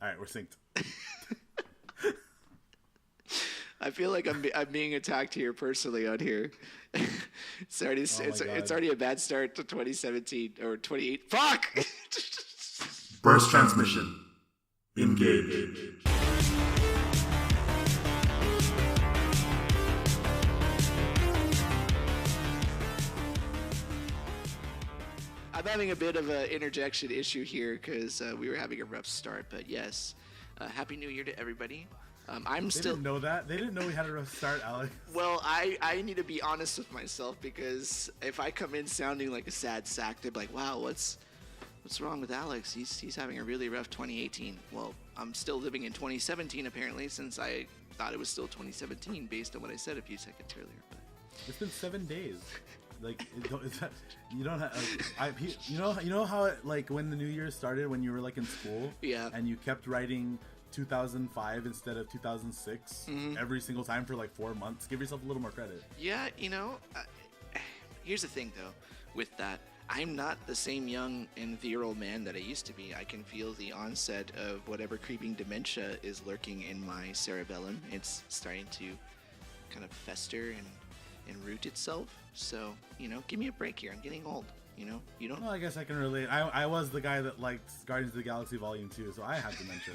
All right, we're synced. I feel like I'm being attacked here personally on here. It's already a bad start to 2017 or 28. Fuck. Burst transmission. Engage. I'm having a bit of an interjection issue here because we were having a rough start. But yes, Happy New Year to everybody. They didn't know that. They didn't know we had a rough start, Alex. Well, I need to be honest with myself because if I come in sounding like a sad sack, they'd be like, "Wow, what's wrong with Alex? He's having a really rough 2018." Well, I'm still living in 2017 apparently, since I thought it was still 2017 based on what I said a few seconds earlier. But it's been 7 days. Like you don't have you know how it, like when the New Year started when you were like in school, yeah, and you kept writing 2005 instead of 2006 every single time for like 4 months. Give yourself a little more credit. Yeah, here's the thing though, with that, I'm not the same young and virile man that I used to be. I can feel the onset of whatever creeping dementia is lurking in my cerebellum. It's starting to kind of fester and root itself. So, give me a break here. I'm getting old. You don't. Well, I guess I can relate. I was the guy that liked Guardians of the Galaxy Volume 2, so I had dementia.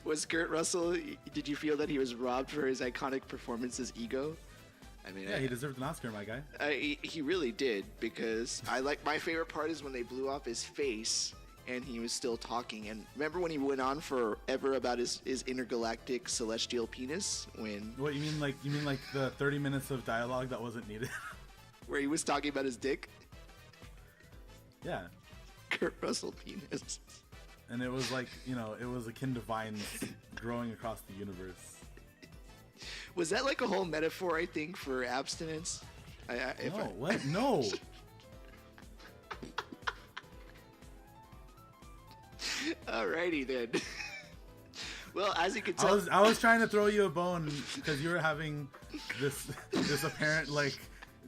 Was Kurt Russell, did you feel that he was robbed for his iconic performance as Ego? I mean, yeah, he deserved an Oscar, my guy. He really did, because my favorite part is when they blew off his face and he was still talking. And remember when he went on forever about his intergalactic celestial penis? What you mean like the 30 minutes of dialogue that wasn't needed? Where he was talking about his dick? Yeah. Kurt Russell penis. And it was like, it was akin to vines growing across the universe. Was that like a whole metaphor, I think, for abstinence? What? No. Alrighty then. Well, as you can tell, I was trying to throw you a bone because you were having this apparent like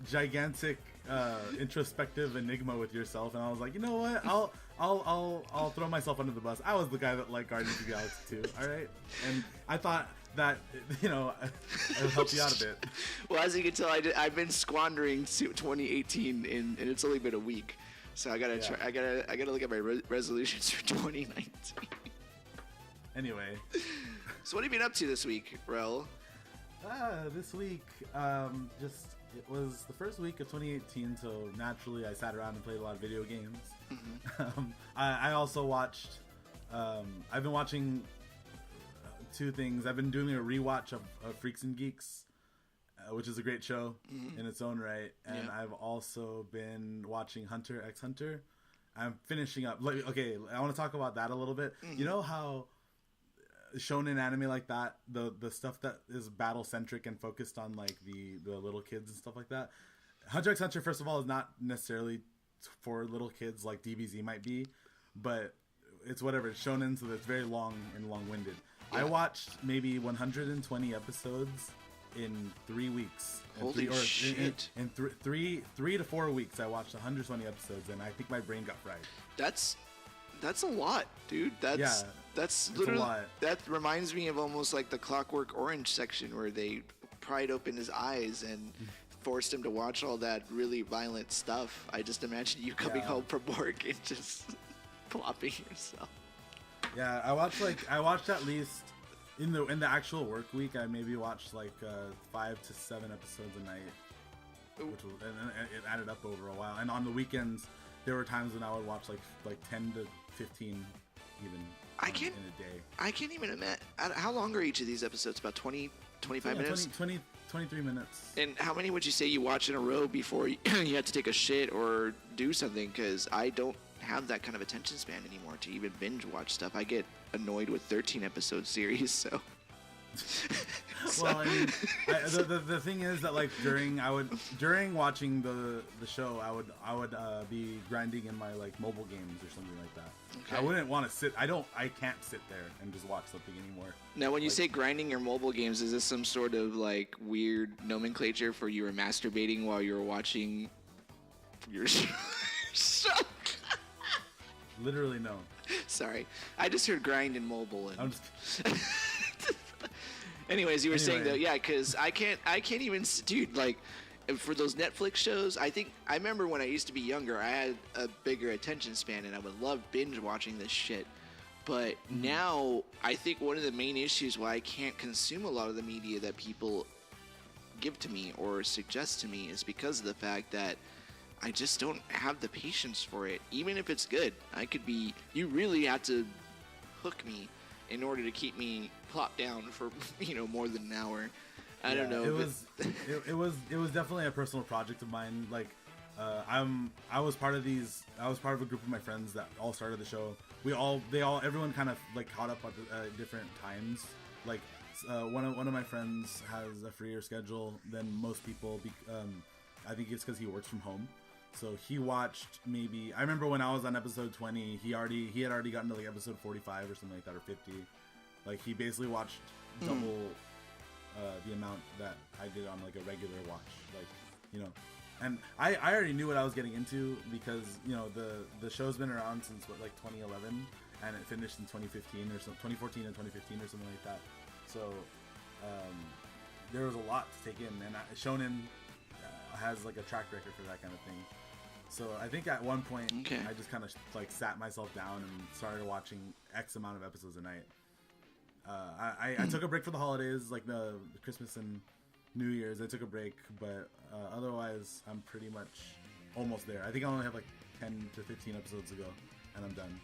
gigantic introspective enigma with yourself, and I was like, you know what? I'll throw myself under the bus. I was the guy that liked Guardians of the Galaxy too. All right, and I thought that I would help you out a bit. Well, as you can tell, I've been squandering 2018, and it's only been a week, so I gotta try. I gotta look at my resolutions for 2019. Anyway, so what have you been up to this week, Raul? This week, it was the first week of 2018, so naturally I sat around and played a lot of video games. Mm-hmm. I also watched. I've been watching two things. I've been doing a rewatch of Freaks and Geeks, which is a great show in its own right, and I've also been watching Hunter x Hunter. I'm finishing up. Okay, I want to talk about that a little bit. Mm-hmm. You know how shonen anime like that, the stuff that is battle centric and focused on like the little kids and stuff like that. Hunter x Hunter, first of all, is not necessarily for little kids like DBZ might be, but it's whatever. It's shonen, so it's very long and long-winded. Yeah. I watched maybe 120 episodes in 3 weeks. Holy shit! In 3 to 4 weeks, I watched 120 episodes, and I think my brain got fried. That's a lot, dude. That's literally a lot. That reminds me of almost like the Clockwork Orange section where they pried open his eyes and forced him to watch all that really violent stuff. I just imagine you coming home from work and just plopping yourself. Yeah, I watched at least in the actual work week. I maybe watched like 5 to 7 episodes a night, and it added up over a while. And on the weekends, there were times when I would watch like 10 to 15 even in a day. I can't even imagine. How long are each of these episodes? About 20, 25 minutes? 23 minutes. And how many would you say you watch in a row before you had to take a shit or do something? Because I don't have that kind of attention span anymore to even binge watch stuff. I get annoyed with 13 episode series, so... Well, I mean, the thing is that like during watching the show, I would be grinding in my like mobile games or something like that. Okay. I wouldn't want to sit. I can't sit there and just watch something anymore. Now, when you say grinding your mobile games, is this some sort of like weird nomenclature for you were masturbating while you were watching your show? Literally no. Sorry, I just heard grind and mobile. And I'm just. anyways, you were saying though, yeah, because I can't even, dude, like. For those Netflix shows, I remember when I used to be younger, I had a bigger attention span and I would love binge watching this shit. But now, I think one of the main issues why I can't consume a lot of the media that people give to me or suggest to me is because of the fact that I just don't have the patience for it. Even if it's good, you really have to hook me in order to keep me plopped down for, more than an hour. I don't know. It was definitely a personal project of mine. Like, I was part of a group of my friends that all started the show. Everyone kind of like caught up at different times. Like, one of my friends has a freer schedule than most people. I think it's because he works from home. So he watched maybe. I remember when I was on episode 20, he had already gotten to like episode 45 or something like that, or 50. Like, he basically watched double. The amount that I did on like a regular watch, and I already knew what I was getting into because the show's been around since 2011, and it finished in 2015 or 2014 and 2015 or something like that. So there was a lot to take in, and Shonen has like a track record for that kind of thing. So I think at one point I just kind of like sat myself down and started watching X amount of episodes a night. I took a break for the holidays, like the Christmas and New Year's. I took a break, but otherwise, I'm pretty much almost there. I think I only have like 10 to 15 episodes to go, and I'm done.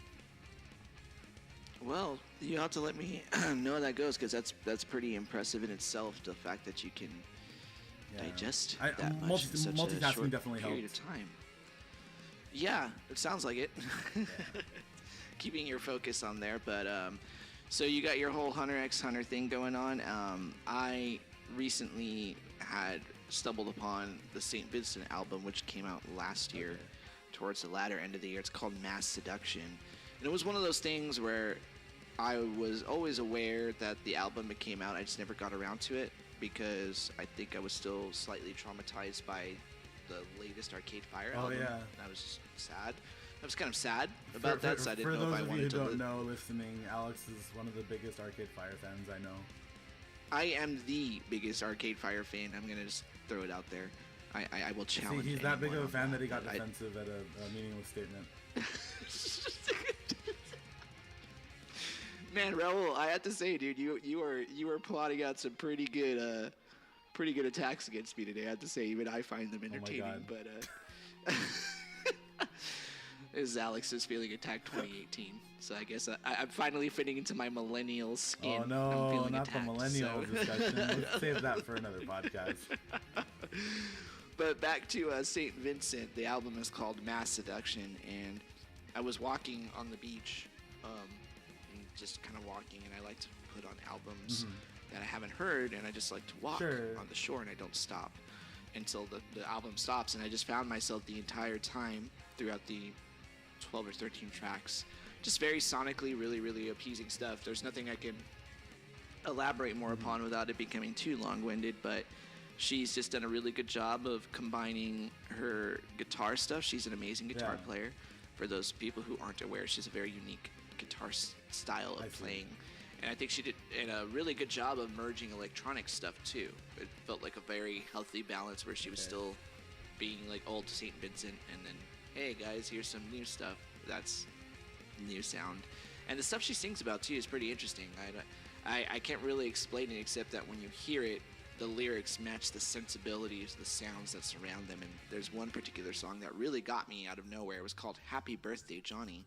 Well, you have to let me know how that goes, because that's pretty impressive in itself. The fact that you can digest that much in such a short definitely period helped. of time. Yeah, it sounds like it. Keeping your focus on there, but. So you got your whole Hunter x Hunter thing going on. I recently had stumbled upon the St. Vincent album, which came out last year, towards the latter end of the year. It's called Mass Seduction. And it was one of those things where I was always aware that the album came out. I just never got around to it because I think I was still slightly traumatized by the latest Arcade Fire album. Oh, yeah. I was just sad. I was kind of sad about that, so I didn't know if I wanted to. For those of you who don't know, listening, Alex is one of the biggest Arcade Fire fans I know. I am the biggest Arcade Fire fan. I'm gonna just throw it out there. I will challenge. See, he's that big of a fan that he got defensive at a meaningless statement. Man, Raul, I have to say, dude, you were plotting out some pretty good attacks against me today. I have to say, even I find them entertaining. Oh but this is Alex's Feeling Attacked 2018. So I guess I'm finally fitting into my millennial skin. Oh no, I'm feeling not attacked, the millennial discussion. Let's save that for another podcast. But back to St. Vincent. The album is called Mass Seduction, and I was walking on the beach, and just kind of walking, and I like to put on albums that I haven't heard, and I just like to walk on the shore, and I don't stop until the album stops, and I just found myself the entire time throughout the 12 or 13 tracks, just very sonically, really, really appeasing stuff. There's nothing I can elaborate more upon without it becoming too long-winded, but she's just done a really good job of combining her guitar stuff. She's an amazing guitar player. For those people who aren't aware, she's a very unique guitar style of playing. And I think she did a really good job of merging electronic stuff too. It felt like a very healthy balance where she was still being like old St. Vincent, and then, hey guys, here's some new stuff. That's new sound. And the stuff she sings about too is pretty interesting. I can't really explain it except that when you hear it, the lyrics match the sensibilities, the sounds that surround them. And there's one particular song that really got me out of nowhere. It was called Happy Birthday, Johnny.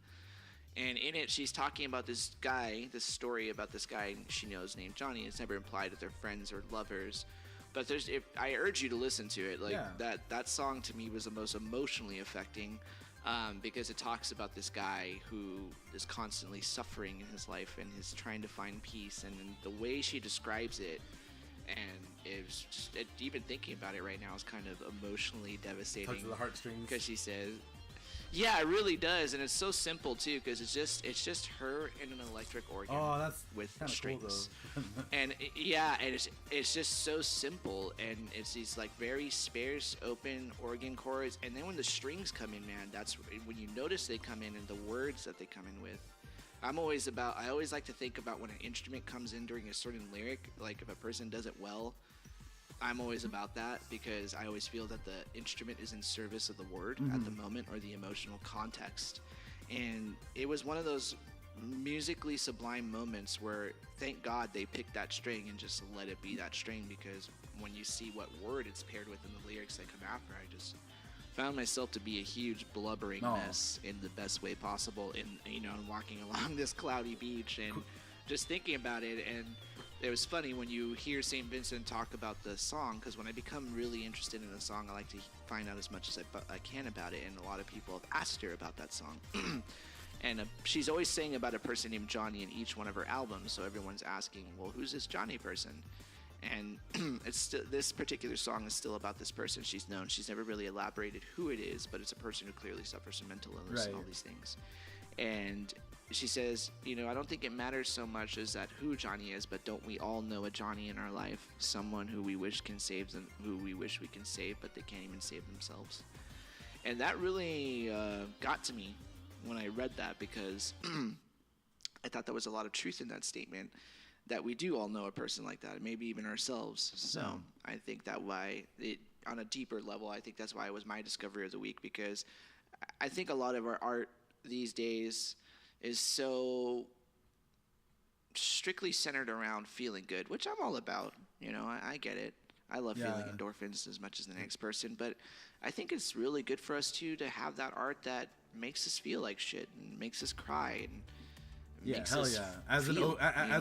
And in it, she's talking about this guy, this story about this guy she knows named Johnny. It's never implied that they're friends or lovers. But I urge you to listen to it. That song to me was the most emotionally affecting, because it talks about this guy who is constantly suffering in his life and is trying to find peace. And the way she describes it, and it was just, even thinking about it right now is kind of emotionally devastating. Touch the heartstrings. Because she says, Yeah, it really does, and it's so simple too, because it's just her and an electric organ. Oh, that's with kind of strings. cool though. And it's just so simple, and it's these like very sparse open organ chords, and then when the strings come in, man, that's when you notice they come in and the words that they come in with. I always like to think about when an instrument comes in during a certain lyric, like if a person does it well. I'm always about that, because I always feel that the instrument is in service of the word at the moment, or the emotional context. And it was one of those musically sublime moments where, thank God, they picked that string and just let it be that string, because when you see what word it's paired with in the lyrics that come after, I just found myself to be a huge blubbering mess in the best way possible, and walking along this cloudy beach and just thinking about it. And it was funny when you hear St. Vincent talk about the song, because when I become really interested in a song, I like to find out as much as I can about it, and a lot of people have asked her about that song. And she's always saying about a person named Johnny in each one of her albums, so everyone's asking, well, who's this Johnny person? And this particular song is still about this person she's known. She's never really elaborated who it is, but it's a person who clearly suffers from mental illness and all these things. And she says, I don't think it matters so much as that who Johnny is, but don't we all know a Johnny in our life? Someone who we wish can save them, who we wish we can save, but they can't even save themselves. And that really got to me when I read that, because I thought there was a lot of truth in that statement, that we do all know a person like that, maybe even ourselves. So I think that on a deeper level, I think that's why it was my discovery of the week, because I think a lot of our art these days is so strictly centered around feeling good, which I'm all about. I get it. I love feeling endorphins as much as the next person, but I think it's really good for us too to have that art that makes us feel like shit and makes us cry and makes hell us yeah. As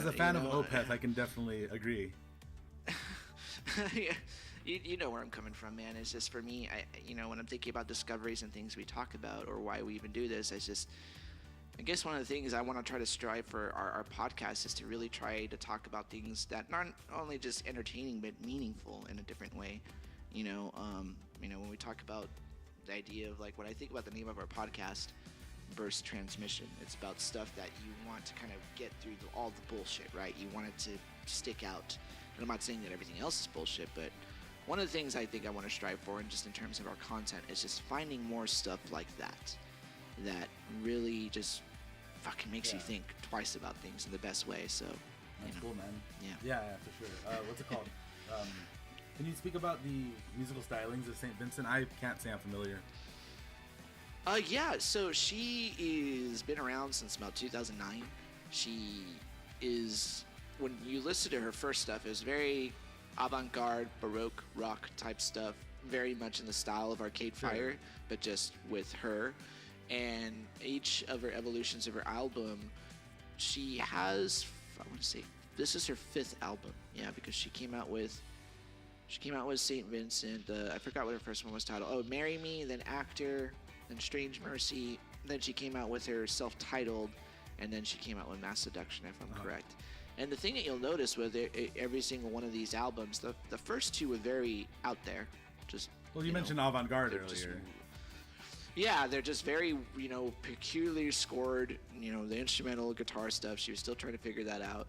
a fan of Opeth, I can definitely agree. Yeah. You know where I'm coming from, man. It's just, for me, when I'm thinking about discoveries and things we talk about, or why we even do this, I guess one of the things I want to try to strive for our podcast is to really try to talk about things that aren't only just entertaining, but meaningful in a different way. When we talk about the idea of, like, when I think about the name of our podcast, Burst Transmission, it's about stuff that you want to kind of get through all the bullshit, right? You want it to stick out. And I'm not saying that everything else is bullshit, but one of the things I think I want to strive for, and just in terms of our content, is just finding more stuff like that really just fucking makes you think twice about things in the best way. So that's cool, man. Yeah, for sure. What's it called? Can you speak about the musical stylings of St. Vincent? I can't say I'm familiar. Yeah, so she is been around since about 2009. She is, when you listen to her first stuff, it was very avant-garde, Baroque, rock type stuff, very much in the style of Arcade Fire, but just with her. And each of her evolutions of her album, she has, I want to say, this is her 5th album, because she came out with St. Vincent, I forgot what her first one was titled, Marry Me, then Actor, then Strange Mercy, then she came out with her self-titled, and then she came out with Mass Seduction, if I'm correct. And the thing that you'll notice with every single one of these albums, the first 2 were very out there. You mentioned avant-garde earlier. They're just very, peculiarly scored, the instrumental guitar stuff. She was still trying to figure that out.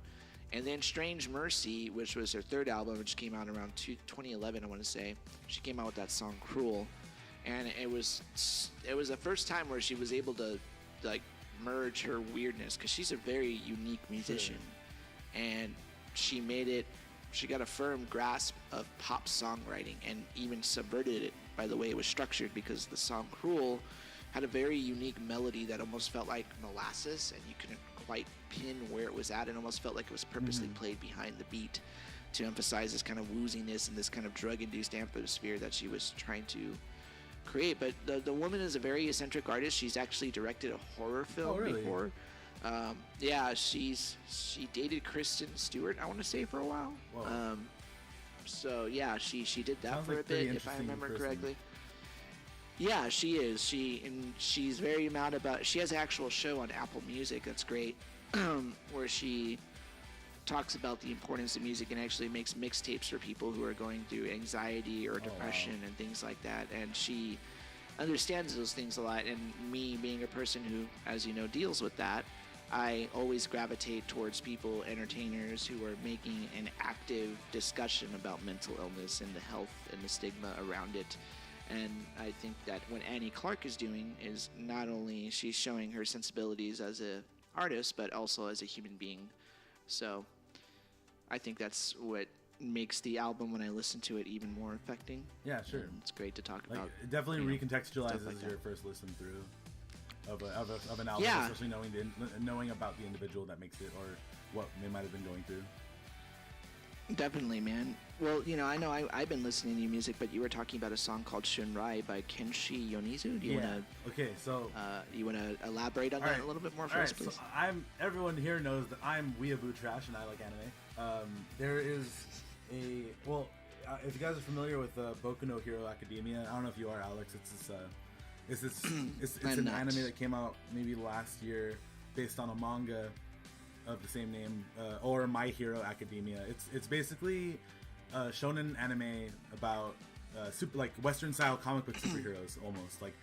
And then Strange Mercy, which was her 3rd album, which came out around 2011, I want to say. She came out with that song Cruel. And it was the first time where she was able to, like, merge her weirdness, because she's a very unique musician. And she got a firm grasp of pop songwriting, and even subverted it by the way it was structured, because the song Cruel had a very unique melody that almost felt like molasses, and you couldn't quite pin where it was at. It almost felt like it was purposely played behind the beat to emphasize this kind of wooziness and this kind of drug-induced atmosphere that she was trying to create. But the woman is a very eccentric artist. She's actually directed a horror film before. She dated Kristen Stewart, I want to say, for a while. She did that for a bit, if I remember correctly. Yeah, she is. She's very mad about. She has an actual show on Apple Music that's great, where she talks about the importance of music and actually makes mixtapes for people who are going through anxiety or depression and things like that. And she understands those things a lot. And me being a person who, as you know, deals with that, I always gravitate towards people, entertainers, who are making an active discussion about mental illness and the health and the stigma around it. And I think that what Annie Clark is doing is not only she's showing her sensibilities as a artist, but also as a human being. So I think that's what makes the album, when I listen to it, even more affecting. Yeah, sure. And it's great to talk like, about. It definitely recontextualizes like your first listen through of an album, Yeah. especially knowing about the individual that makes it or what they might have been going through. Definitely, man. Well, I know I've been listening to new music, but you were talking about a song called Shunrai by Kenshi Yonezu. Do you want to? Okay, so you want to elaborate on that a little bit more for us, please? So everyone here knows that I'm weeaboo trash and I like anime. There is if you guys are familiar with Boku no Hero Academia, I don't know if you are, Alex. It's an anime that came out maybe last year based on a manga of the same name, or My Hero Academia. It's basically a shonen anime about like Western style comic book superheroes almost. Like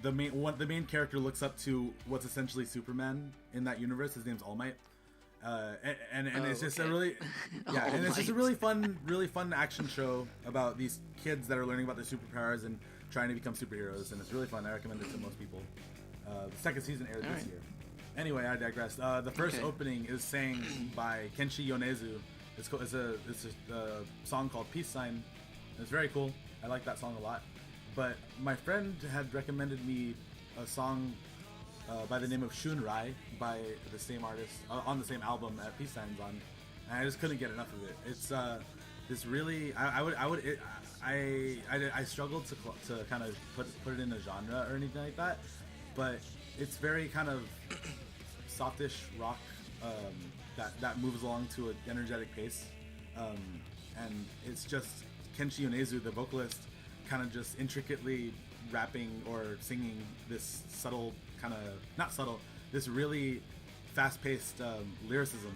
the main character looks up to what's essentially Superman in that universe. His name's All Might. And it's just a really and it's just a really fun action show about these kids that are learning about their superpowers and trying to become superheroes, and it's really fun. I recommend it to most people. The second season aired this year. Anyway, I digress. The first opening is sang by Kenshi Yonezu. It's a song called Peace Sign. It's very cool. I like that song a lot. But my friend had recommended me a song by the name of Shunrai by the same artist on the same album that Peace Sign's on, and I just couldn't get enough of it. It's this really I struggled to kind of put it in a genre or anything like that, but it's very kind of softish rock that moves along to an energetic pace, and it's just Kenshi Yonezu, the vocalist, kind of just intricately rapping or singing this subtle kind of this really fast-paced lyricism,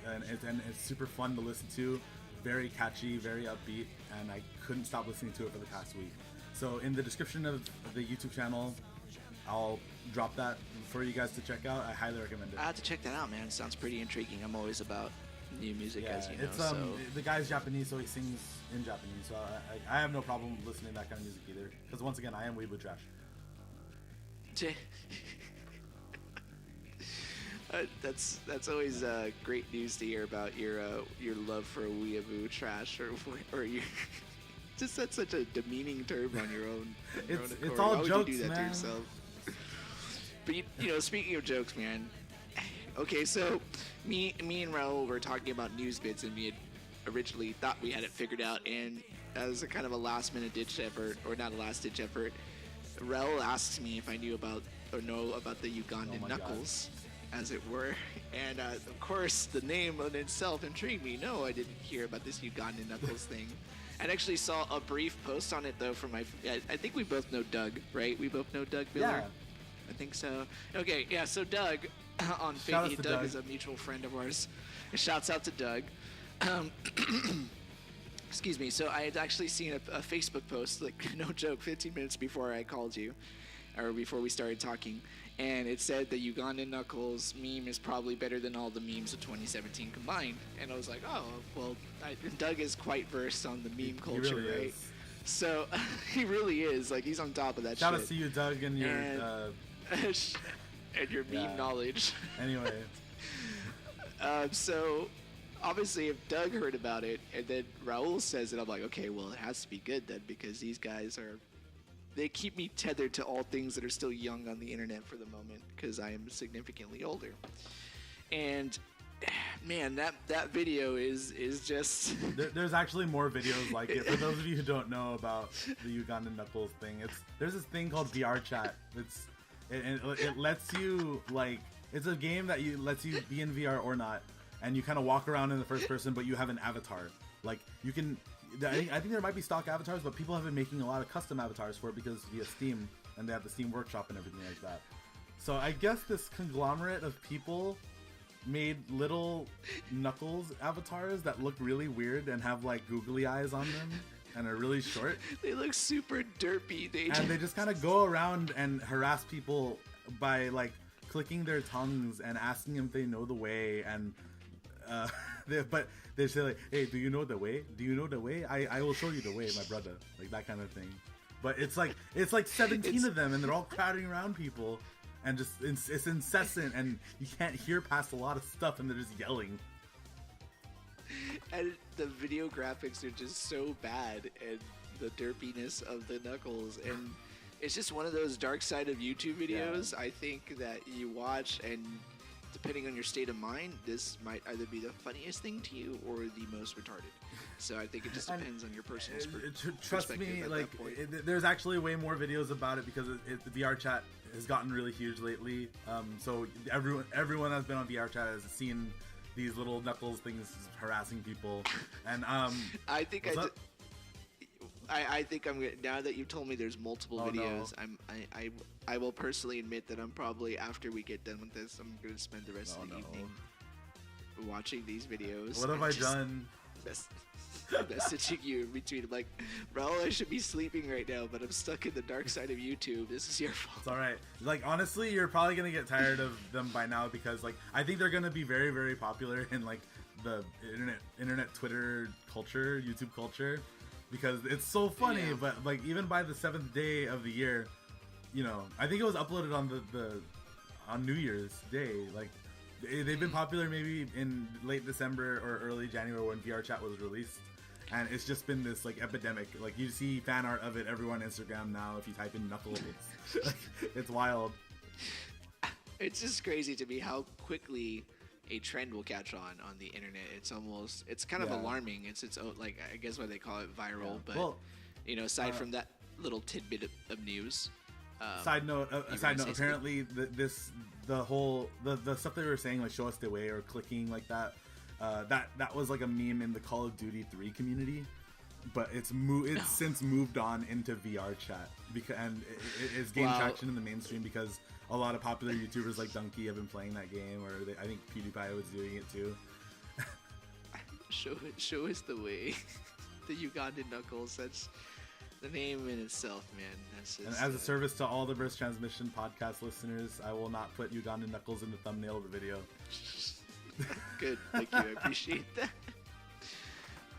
and it's super fun to listen to, very catchy, very upbeat, and I couldn't stop listening to it for the past week. So in the description of the YouTube channel, I'll drop that for you guys to check out. I highly recommend it. I have to check that out, man. It sounds pretty intriguing. I'm always about new music, as you know. It's the guy's Japanese, so he sings in Japanese. So I have no problem listening to that kind of music either. Because once again, I am weeaboo trash. That's always great news to hear about your love for weeaboo trash or your. Just that's such a demeaning term on your own. It's all Why jokes, would you do that man. to yourself? But speaking of jokes, man. Okay, so me and Raul were talking about news bits, and we had originally thought we had it figured out, and as a kind of a last-minute ditch effort, or not a last-ditch effort, Raul asks me if I knew about or know about the Ugandan Knuckles, as it were, and of course the name in itself intrigued me. No, I didn't hear about this Ugandan Knuckles thing. I actually saw a brief post on it though from I think we both know Doug, right? We both know Doug Miller. Yeah. I think so. Okay, yeah. So Doug on Facebook, Doug is a mutual friend of ours. Shouts out to Doug. Excuse me. So I had actually seen a Facebook post, like no joke, 15 minutes before I called you, or before we started talking, and it said the Ugandan Knuckles meme is probably better than all the memes of 2017 combined. And I was like, oh, well, Doug is quite versed on the meme culture, he really right? is. So he really is. Like, he's on top of that Shout shit. out to you, Doug, and your and your meme knowledge. Anyway. So obviously, if Doug heard about it and then Raul says it, I'm like, okay, well, it has to be good then, because these guys they keep me tethered to all things that are still young on the internet for the moment, because I am significantly older. And man, that video is just There's actually more videos like it. For those of you who don't know about the Ugandan Knuckles thing, there's this thing called VR chat. It lets you, like, it's a game that lets you be in VR or not, and you kind of walk around in the first person, but you have an avatar. Like, you can, I think there might be stock avatars, but people have been making a lot of custom avatars for it because via Steam, and they have the Steam Workshop and everything like that. So I guess this conglomerate of people made little Knuckles avatars that look really weird and have like googly eyes on them, and are really short. They look super derpy. They just kind of go around and harass people by like clicking their tongues and asking them if they know the way, and but they say like, hey, do you know the way? Do you know the way? I will show you the way, my brother. Like that kind of thing. But it's like 17 of them, and they're all crowding around people, and just it's incessant, and you can't hear past a lot of stuff, and they're just yelling. And the video graphics are just so bad, and the derpiness of the Knuckles, and it's just one of those dark side of YouTube videos. I think that you watch, and depending on your state of mind, this might either be the funniest thing to you or the most retarded. So I think it just depends on your personal trust me, like there's actually way more videos about it because the VR chat has gotten really huge lately. So everyone that's been on VR chat has seen these little Knuckles things harassing people, and I think I think I'm gonna, now that you've told me there's multiple videos, no. I will personally admit that I'm probably, after we get done with this, I'm gonna spend the rest of the evening watching these videos. What have I done? Messaging you in between. I'm like, Raul, I should be sleeping right now, but I'm stuck in the dark side of YouTube. This is your fault. It's alright. Like, honestly, you're probably gonna get tired of them by now because, like, I think they're gonna be very, very popular in, like, the internet Twitter culture, YouTube culture, because it's so funny. Yeah. But, like, even by the 7th day of the year, you know, I think it was uploaded on on New Year's Day. Like, they've been popular maybe in late December or early January when VR chat was released. And it's just been this like epidemic. Like you see fan art of it everywhere on Instagram now. If you type in Knuckles, like, it's wild. It's just crazy to me how quickly a trend will catch on the internet. It's kind of alarming. It's its own, like, I guess why they call it viral. But you know, aside from that little tidbit of news. Side note. Apparently, the stuff they were saying, like show us the way or clicking like that. That was like a meme in the Call of Duty 3 community, but it's since moved on into VR chat and it's gained traction in the mainstream because a lot of popular YouTubers like Donkey have been playing that game, or I think PewDiePie was doing it too. Show us the way. The Ugandan Knuckles. That's the name in itself, man. That's just, and as a service to all the Burst Transmission podcast listeners, I will not put Ugandan Knuckles in the thumbnail of the video. Good, thank you. I appreciate that.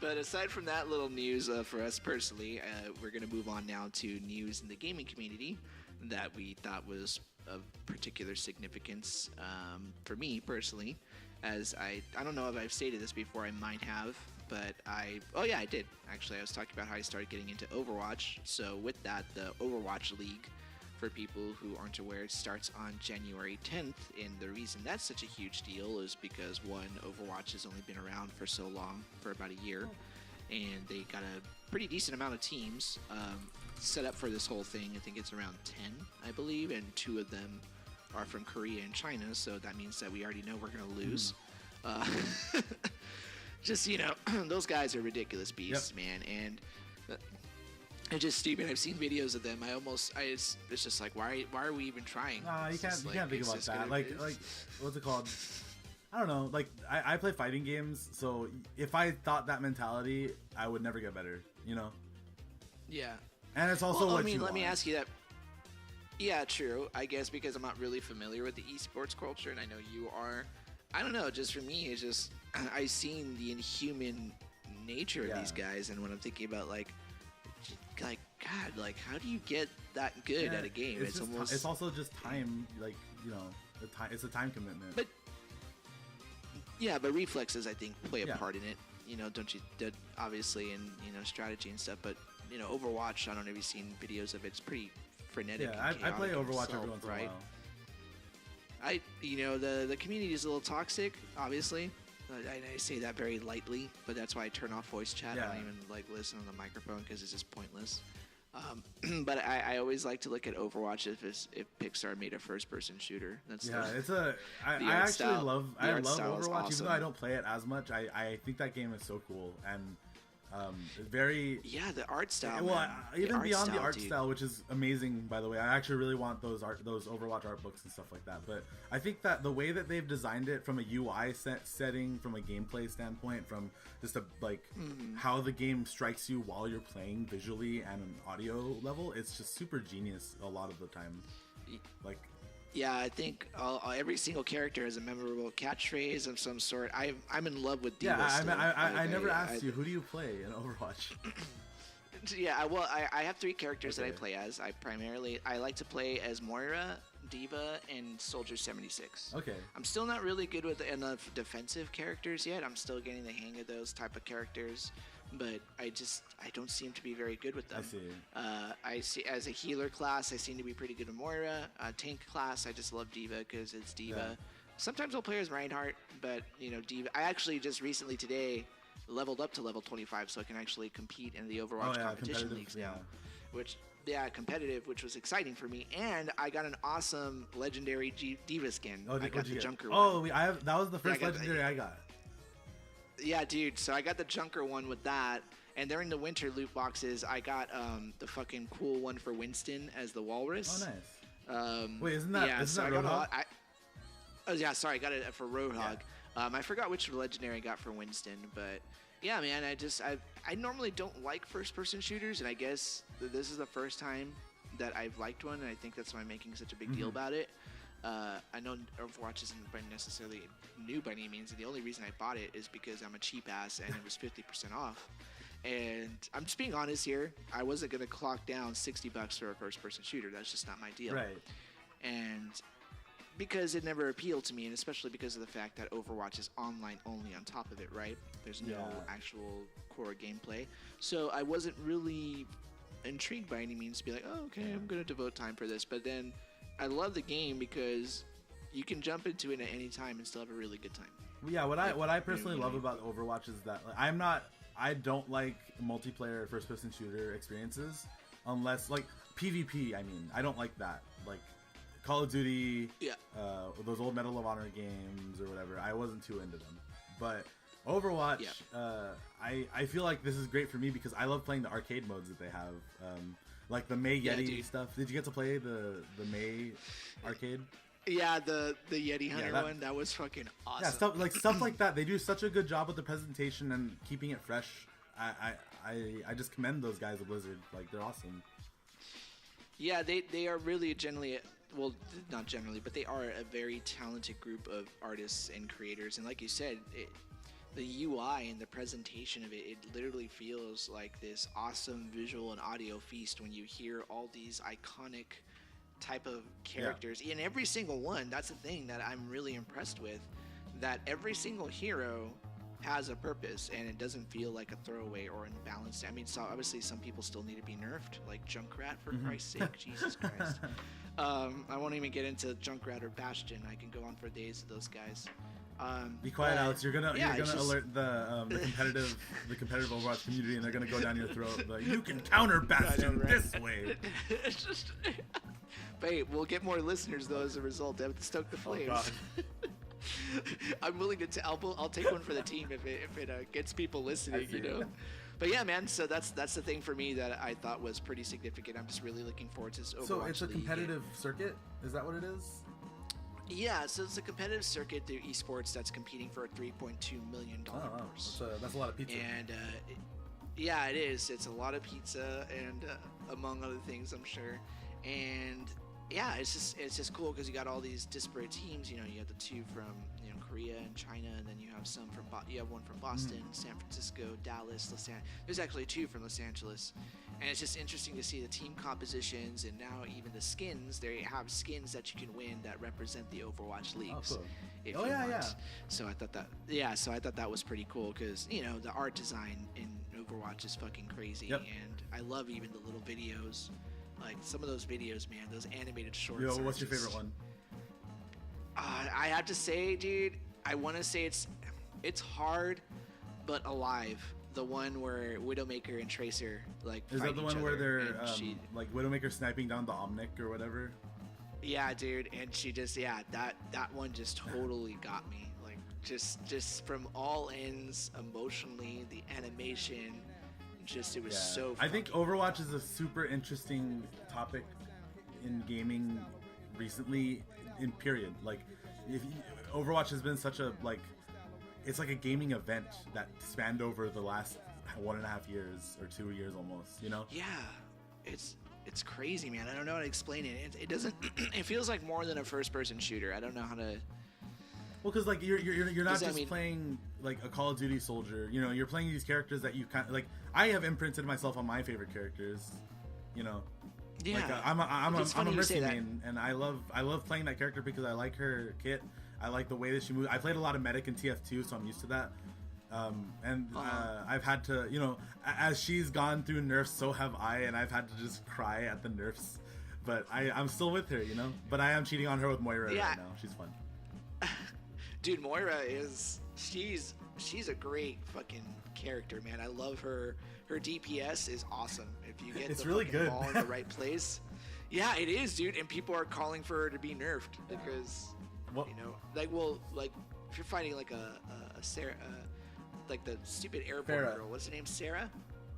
But aside from that little news for us personally, we're going to move on now to news in the gaming community that we thought was of particular significance for me personally. As I don't know if I've stated this before, I might have, but I did. Actually, I was talking about how I started getting into Overwatch. So with that, the Overwatch League, for people who aren't aware, it starts on January 10th, and the reason that's such a huge deal is because, one, Overwatch has only been around for so long, for about a year, and they got a pretty decent amount of teams set up for this whole thing. I think it's around 10, I believe, and 2 of them are from Korea and China, so that means that we already know we're going to lose. Just, you know, those guys are ridiculous beasts, man, and it's just stupid. I've seen videos of them. It's just like, why are we even trying? You can't think about that. Like, what's it called? I don't know. Like, I play fighting games, so if I thought that mentality, I would never get better, you know? Yeah. And it's also let me ask you that. Yeah, true. I guess because I'm not really familiar with the esports culture, and I know you are. I don't know. Just for me, it's just, I've seen the inhuman nature of these guys, and when I'm thinking about, like, God, like, how do you get that good at a game? It's also just time, like, you know, it's a time commitment. But reflexes, I think, play a part in it. You know, obviously, and, you know, strategy and stuff. But, you know, Overwatch, I don't know if you've seen videos of it. It's pretty frenetic. Yeah, I play Overwatch every once in a while. You know, the community is a little toxic, obviously. I say that very lightly, but that's why I turn off voice chat. I don't even like listen on the microphone because it's just pointless. But I always like to look at Overwatch if Pixar made a first-person shooter. I actually love Overwatch, awesome. Even though I don't play it as much. I think that game is so cool, and Very the art style. well, man. even beyond the art dude. style, which is amazing, by the way. I actually really want those Overwatch art books and stuff like that. But I think that the way that they've designed it from a UI setting, from a gameplay standpoint, from just how the game strikes you while you're playing visually and an audio level, it's just super genius a lot of the time. Like. Yeah, I think every single character has a memorable catchphrase of some sort. I'm in love with D.Va. Yeah, I never asked you, who do you play in Overwatch? Yeah, well, I have 3 characters that I play as. I like to play as Moira, D.Va, and Soldier 76. Okay. I'm still not really good with enough defensive characters yet. I'm still getting the hang of those type of characters, but I don't seem to be very good with them. I see as a healer class, I seem to be pretty good with Moira. Tank class, I just love D.Va because it's D.Va. Yeah. Sometimes I'll play as Reinhardt, but D.Va. I actually just recently today leveled up to level 25, so I can actually compete in the Overwatch competition leagues now. Competitive, which was exciting for me, and I got an awesome legendary D.Va skin. I got the Junker one. That was the first legendary I got. Yeah, dude. So I got the Junker one with that, and during the winter loot boxes, I got the fucking cool one for Winston as the Walrus. Oh, nice. Wait, isn't that Roadhog? I got it for Roadhog. Yeah. I forgot which legendary I got for Winston, but yeah, man. I normally don't like first-person shooters, and I guess this is the first time that I've liked one, and I think that's why I'm making such a big deal about it. I know Overwatch isn't necessarily new by any means, and the only reason I bought it is because I'm a cheap ass and it was 50% off. And I'm just being honest here. I wasn't going to clock down $60 for a first-person shooter. That's just not my deal. Right. And because it never appealed to me, and especially because of the fact that Overwatch is online only on top of it, right? There's no actual core gameplay. So I wasn't really intrigued by any means to be like, oh, okay, I'm going to devote time for this. But then I love the game because you can jump into it at any time and still have a really good time. Yeah, what I personally love about Overwatch is that I don't like multiplayer first-person shooter experiences unless PvP. I mean, I don't like that. Like Call of Duty, those old Medal of Honor games or whatever. I wasn't too into them, but Overwatch, I feel like this is great for me because I love playing the arcade modes that they have. Like the May Yeti stuff. Did you get to play the May arcade? Yeah, the Yeti Hunter one. That was fucking awesome. Yeah, stuff like that. They do such a good job with the presentation and keeping it fresh. I just commend those guys at Blizzard. Like, they're awesome. Yeah, they are really not generally, but they are a very talented group of artists and creators. And like you said, the UI and the presentation of it literally feels like this awesome visual and audio feast when you hear all these iconic type of characters. In every single one, that's the thing that I'm really impressed with, that every single hero has a purpose and it doesn't feel like a throwaway or imbalanced. I mean, so obviously some people still need to be nerfed, like Junkrat, for Christ's sake. Jesus Christ. I won't even get into Junkrat or Bastion. I can go on for days with those guys. Be quiet, Alex. You're gonna alert the competitive Overwatch community, and they're gonna go down your throat. Like, you can counter Bastion this way. Wait, we'll get more listeners though as a result. They have to stoke the flames. Oh, I'm willing to. I'll take one for the team if it gets people listening. But yeah, man. So that's the thing for me that I thought was pretty significant. I'm just really looking forward to this Overwatch. So it's a competitive circuit. Is that what it is? Yeah, so it's a competitive circuit through esports that's competing for a $3.2 million purse. That's a lot of pizza. And yeah, it is. It's a lot of pizza and among other things, I'm sure. And yeah, it's just cool because you got all these disparate teams. You have the two from Korea and China, and then you have some from you have one from Boston, San Francisco, Dallas, Los Angeles. There's actually two from Los Angeles. And it's just interesting to see the team compositions and now even the skins. They have skins that you can win that represent the Overwatch leagues. Oh, cool. Yeah. So I thought that was pretty cool because the art design in Overwatch is fucking crazy. Yep. And I love even the little videos. Like some of those videos, man, those animated shorts. Yo, what's your favorite one? I have to say, dude, I want to say it's hard, but alive. The one where Widowmaker and Tracer is that the one where they're like Widowmaker sniping down the Omnic or whatever? Yeah, dude, and she just that one just totally got me. Like just from all ends, emotionally, the animation, just it was so I think Overwatch is a super interesting topic in gaming recently, in period. Like, Overwatch has been such a, like, it's like a gaming event that spanned over the last 1.5 years or 2 years almost, you know? Yeah, it's crazy, man. I don't know how to explain it. It doesn't. It feels like more than a first-person shooter. I don't know how to. Well, because like you're not just mean... playing like a Call of Duty soldier. You know, you're playing these characters that you kind of like. I have imprinted myself on my favorite characters. You know. Yeah. Like, I'm a Mercy main, and I love playing that character because I like her kit. I like the way that she moves. I played a lot of Medic in TF2, so I'm used to that. I've had to, you know, as she's gone through nerfs, so have I, and I've had to just cry at the nerfs. But I'm still with her, you know. But I am cheating on her with Moira right now. She's fun. Dude, Moira she's a great fucking character, man. I love her. Her DPS is awesome. If you get it's the really fucking good. ball in the right place. Yeah, it is, dude. And people are calling for her to be nerfed because, you know, like if you're fighting like a Sarah, like the stupid airborne girl. What's her name? Sarah?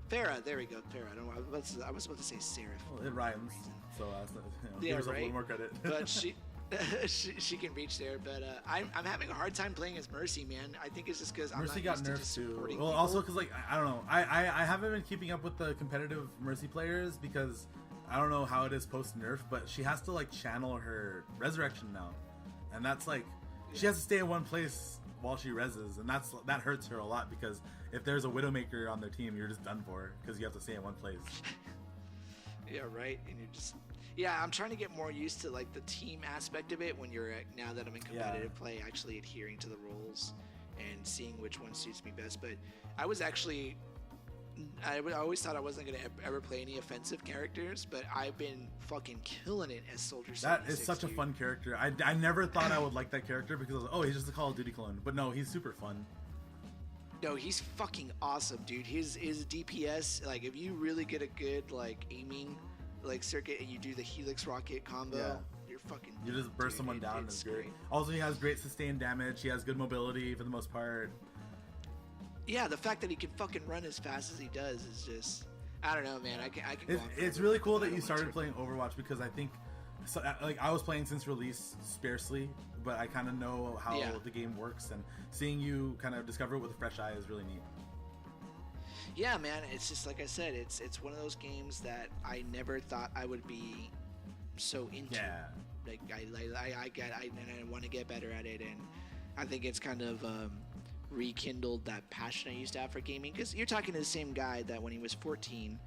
Farah. There we go. Farah. I don't know. I was about to say Sarah. Well, it rhymes, so give herself a little more credit. But she can reach there. But I'm having a hard time playing as Mercy, man. I think it's just because Mercy I'm not got nerfed too. Well, people. also because like I don't know. I haven't been keeping up with the competitive Mercy players because I don't know how it is post nerf, but she has to like channel her resurrection now, and that's like she has to stay in one place while she reses, and that hurts her a lot because if there's a Widowmaker on their team, you're just done for because you have to stay in one place. Yeah, right. And you're just I'm trying to get more used to like the team aspect of it when you're now that I'm in competitive play, actually adhering to the roles and seeing which one suits me best. But I always thought I wasn't gonna ever play any offensive characters, but I've been fucking killing it as Soldier 76. That is such a fun character. I never thought I would like that character because I was like, oh, he's just a Call of Duty clone. But no, he's super fun. No, he's fucking awesome, dude. His DPS, like if you really get a good like aiming like circuit and you do the Helix rocket combo, you're fucking. You just burst someone down. It's great. Also, he has great sustained damage. He has good mobility for the most part. Yeah, the fact that he can fucking run as fast as he does is just, I don't know, man. I can. It's really cool that you started playing Overwatch because I think, like, I was playing since release sparsely, but I kind of know how the game works, and seeing you kind of discover it with a fresh eye is really neat. Yeah, man. It's just like I said. It's one of those games that I never thought I would be so into. Yeah. Like I want to get better at it, and I think it's kind of rekindled that passion I used to have for gaming. Because you're talking to the same guy that when he was 14,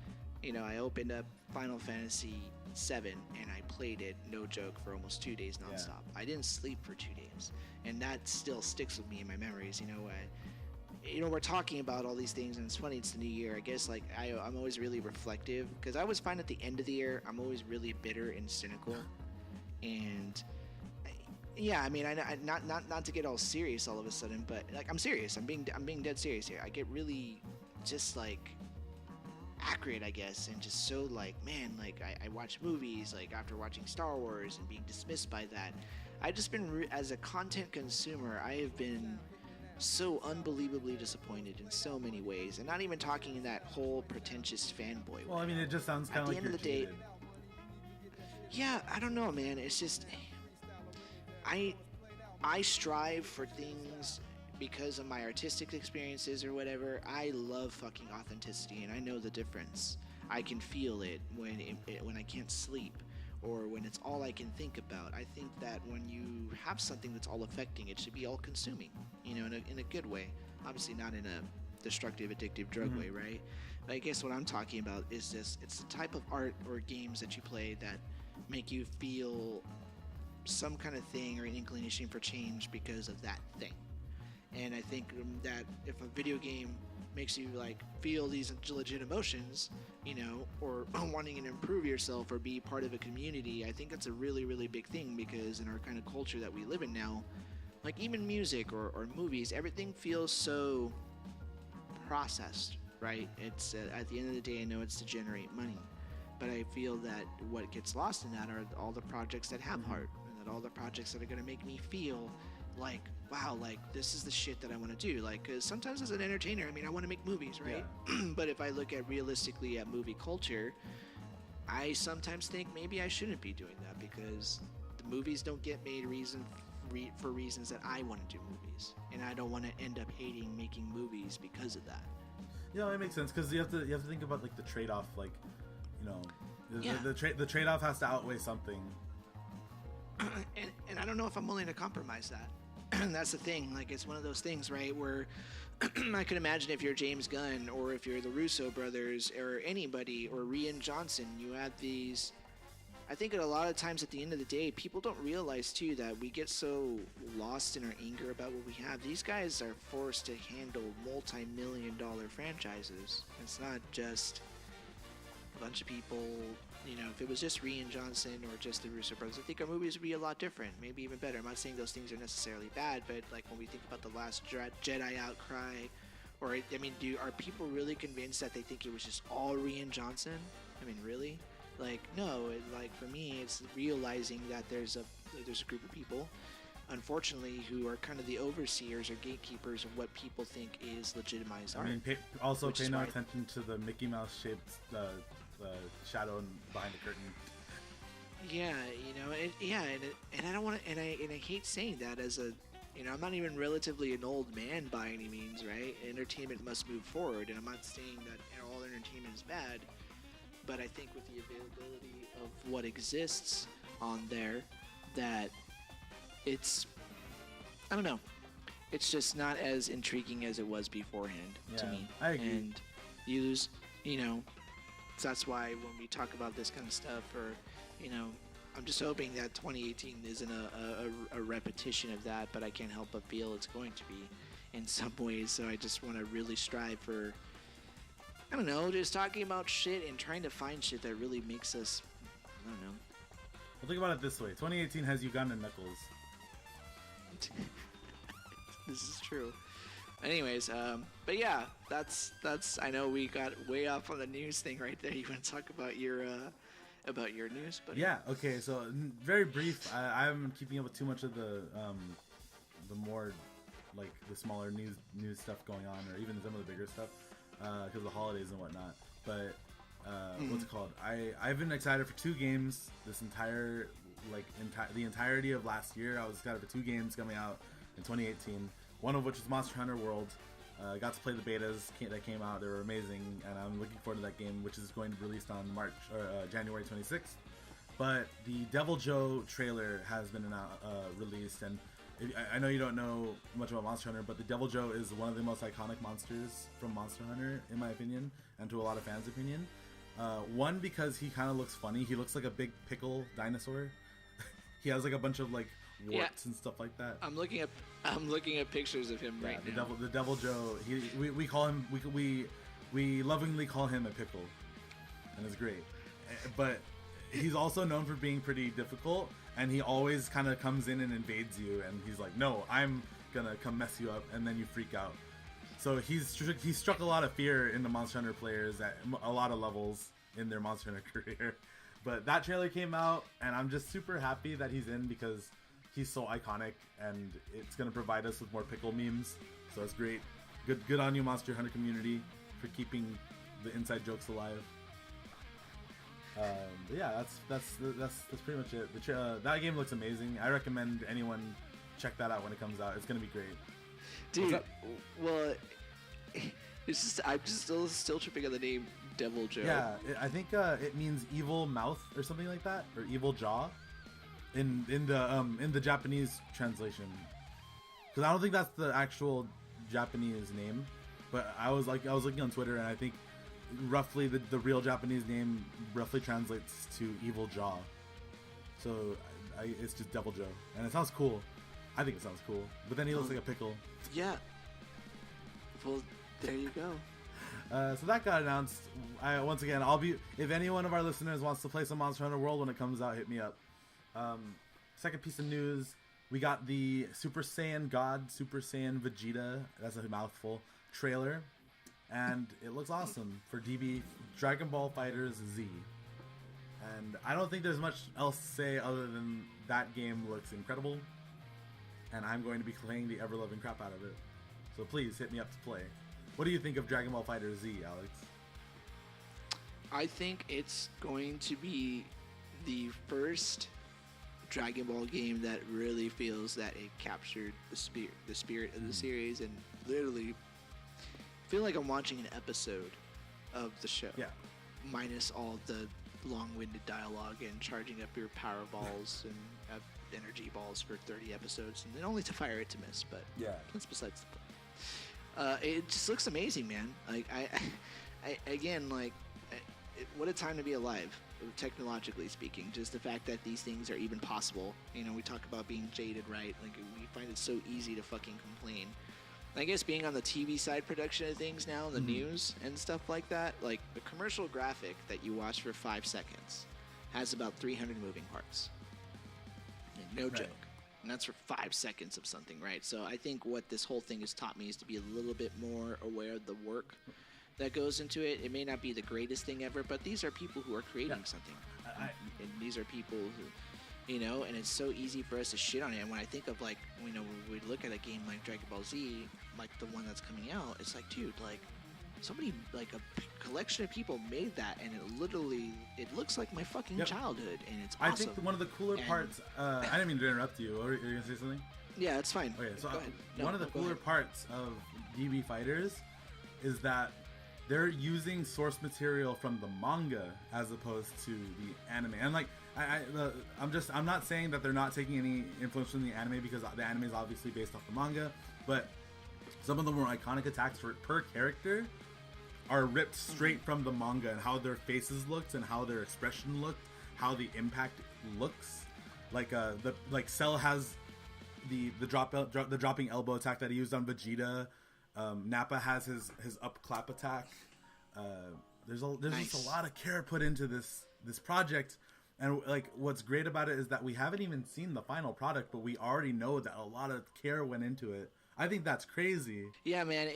you know, I opened up Final Fantasy VII and I played it, no joke, for almost 2 days nonstop. I didn't sleep for 2 days, and that still sticks with me in my memories. You know, we're talking about all these things, and it's funny. It's the new year. I guess like I'm always really reflective because I always find at the end of the year I'm always really bitter and cynical, and. Yeah, I mean, I not to get all serious all of a sudden, but like I'm serious. I'm being dead serious here. I get really just like accurate, I guess, and just so like, man, like I watch movies like after watching Star Wars and being dismissed by that. I've just been as a content consumer, I have been so unbelievably disappointed in so many ways, and not even talking in that whole pretentious fanboy way. Well, I mean, it just sounds kind of like at the end of the day. Yeah, I don't know, man. It's just. I strive for things because of my artistic experiences or whatever. I love fucking authenticity, and I know the difference. I can feel it when I can't sleep or when it's all I can think about. I think that when you have something that's all affecting, it should be all consuming, you know, in a good way. Obviously not in a destructive, addictive drug way, right? But I guess what I'm talking about is this. It's the type of art or games that you play that make you feel some kind of thing or an inclination for change because of that thing. And I think that if a video game makes you like feel these legit emotions, you know, or wanting to improve yourself or be part of a community, I think that's a really, really big thing because in our kind of culture that we live in now, like even music or movies, everything feels so processed, right? It's at the end of the day, I know it's to generate money, but I feel that what gets lost in that are all the projects that have heart, and that all the projects that are going to make me feel like, wow, like this is the shit that I want to do. Like, because sometimes as an entertainer, I mean, I want to make movies, right? Yeah. But if I look at realistically at movie culture, I sometimes think maybe I shouldn't be doing that because the movies don't get made for reasons that I want to do movies, and I don't want to end up hating making movies because of that. Yeah, it makes sense because you have to think about like the trade-off, like, you know, Yeah. the trade-off has to outweigh something. And I don't know if I'm willing to compromise that. That's the thing. Like, it's one of those things, right, where I could imagine if you're James Gunn or if you're the Russo brothers or anybody or Rian Johnson, you had these. I think a lot of times at the end of the day, people don't realize too that we get so lost in our anger about what we have. These guys are forced to handle multi-million-dollar franchises. It's not just a bunch of people. You know, if it was just Rian Johnson or just the Russo brothers, I think our movies would be a lot different, maybe even better. I'm not saying those things are necessarily bad, but like when we think about the Last Jedi outcry, or I mean, are people really convinced that they think it was just all Rian Johnson? I mean, really? Like, no. Like for me, it's realizing that there's a group of people, unfortunately, who are kind of the overseers or gatekeepers of what people think is legitimized art. I mean, pay no attention to the Mickey Mouse shaped shadow behind the curtain. Yeah, you know, and I don't want to, and I hate saying that as a, you know, I'm not even relatively an old man by any means, right? Entertainment must move forward, and I'm not saying that all entertainment is bad, but I think with the availability of what exists on there, that it's, I don't know, it's just not as intriguing as it was beforehand to me. I agree. And you know, so that's why when we talk about this kind of stuff, or, you know, I'm just hoping that 2018 isn't a repetition of that, but I can't help but feel it's going to be in some ways. So I just want to really strive for, I don't know, just talking about shit and trying to find shit that really makes us, I don't know. Well, think about it this way. 2018 has Uganda Knuckles. This is true. Anyways, but yeah, that's. I know we got way off on the news thing right there. You want to talk about your news? Buddy? Yeah. Okay. So very brief. I'm keeping up with too much of the more like the smaller news stuff going on, or even some of the bigger stuff because of the holidays and whatnot. But what's it called? I've been excited for 2 games this entire the entirety of last year. I was excited for 2 games coming out in 2018. One of which is Monster Hunter World. Got to play the betas that came out. They were amazing, and I'm looking forward to that game, which is going to be released on January 26th. But the Devil Joe trailer has been released, and I know you don't know much about Monster Hunter, but the Devil Joe is one of the most iconic monsters from Monster Hunter, in my opinion, and to a lot of fans' opinion. One, because he kind of looks funny. He looks like a big pickle dinosaur. He has like a bunch of like warts and stuff like that. I'm looking at pictures of him right now. The Devil Joe. We call him we lovingly call him a pickle, and it's great. But he's also known for being pretty difficult, and he always kind of comes in and invades you, and he's like, "No, I'm gonna come mess you up," and then you freak out. So he's struck a lot of fear into Monster Hunter players at a lot of levels in their Monster Hunter career. But that trailer came out, and I'm just super happy that he's in because he's so iconic, and it's going to provide us with more pickle memes. So that's great. Good on you, Monster Hunter community, for keeping the inside jokes alive. But yeah, that's pretty much it. That game looks amazing. I recommend anyone check that out when it comes out. It's going to be great. Dude, well, it's just I'm just still tripping on the name Devil Joe. Yeah, I think it means evil mouth or something like that, or evil jaw, in the Japanese translation. Because I don't think that's the actual Japanese name, but I was looking on Twitter, and I think roughly the real Japanese name roughly translates to evil jaw. So it's just Devil Joe, and it sounds cool. I think it sounds cool. But then he looks like a pickle. Yeah. Well, there you go. So that got announced. Once again, if any one of our listeners wants to play some Monster Hunter World when it comes out, hit me up. Second piece of news, we got the Super Saiyan God, Super Saiyan Vegeta, that's a mouthful, trailer. And it looks awesome for Dragon Ball FighterZ. And I don't think there's much else to say other than that game looks incredible. and I'm going to be playing the ever-loving crap out of it. So please hit me up to play. What do you think of Dragon Ball FighterZ, Alex? I think it's going to be the first Dragon Ball game that really feels that it captured the spirit of the series, and literally feel like I'm watching an episode of the show. Yeah. Minus all the long-winded dialogue and charging up your power balls and energy balls for 30 episodes, and then only to fire it to miss. But yeah, that's besides the point. It just looks amazing, man. Like what a time to be alive, technologically speaking. Just the fact that these things are even possible. You know, we talk about being jaded, right? Like, we find it so easy to fucking complain. I guess being on the TV side production of things now, the news and stuff like that, like the commercial graphic that you watch for 5 seconds has about 300 moving parts. Like, no joke. And that's for 5 seconds of something, right? So I think what this whole thing has taught me is to be a little bit more aware of the work that goes into it. It may not be the greatest thing ever, but these are people who are creating something. And these are people who, you know, and it's so easy for us to shit on it. And when I think of, like, you know, when we look at a game like Dragon Ball Z, like the one that's coming out, it's like, dude, like, somebody, like a collection of people made that, and it looks like my fucking childhood, and it's awesome. I think one of the cooler parts, I didn't mean to interrupt you. Are you going to say something? Yeah, it's fine. Okay, so one of the cooler parts of DB Fighters is that they're using source material from the manga as opposed to the anime. And like, I'm not saying that they're not taking any influence from the anime, because the anime is obviously based off the manga, but some of the more iconic attacks per character are ripped straight from the manga, and how their faces looked and how their expression looked, how the impact looks. Like Cell has the dropping elbow attack that he used on Vegeta. Nappa has his up clap attack. There's just a lot of care put into this project, and like what's great about it is that we haven't even seen the final product, but we already know that a lot of care went into it. I think that's crazy. Yeah, man,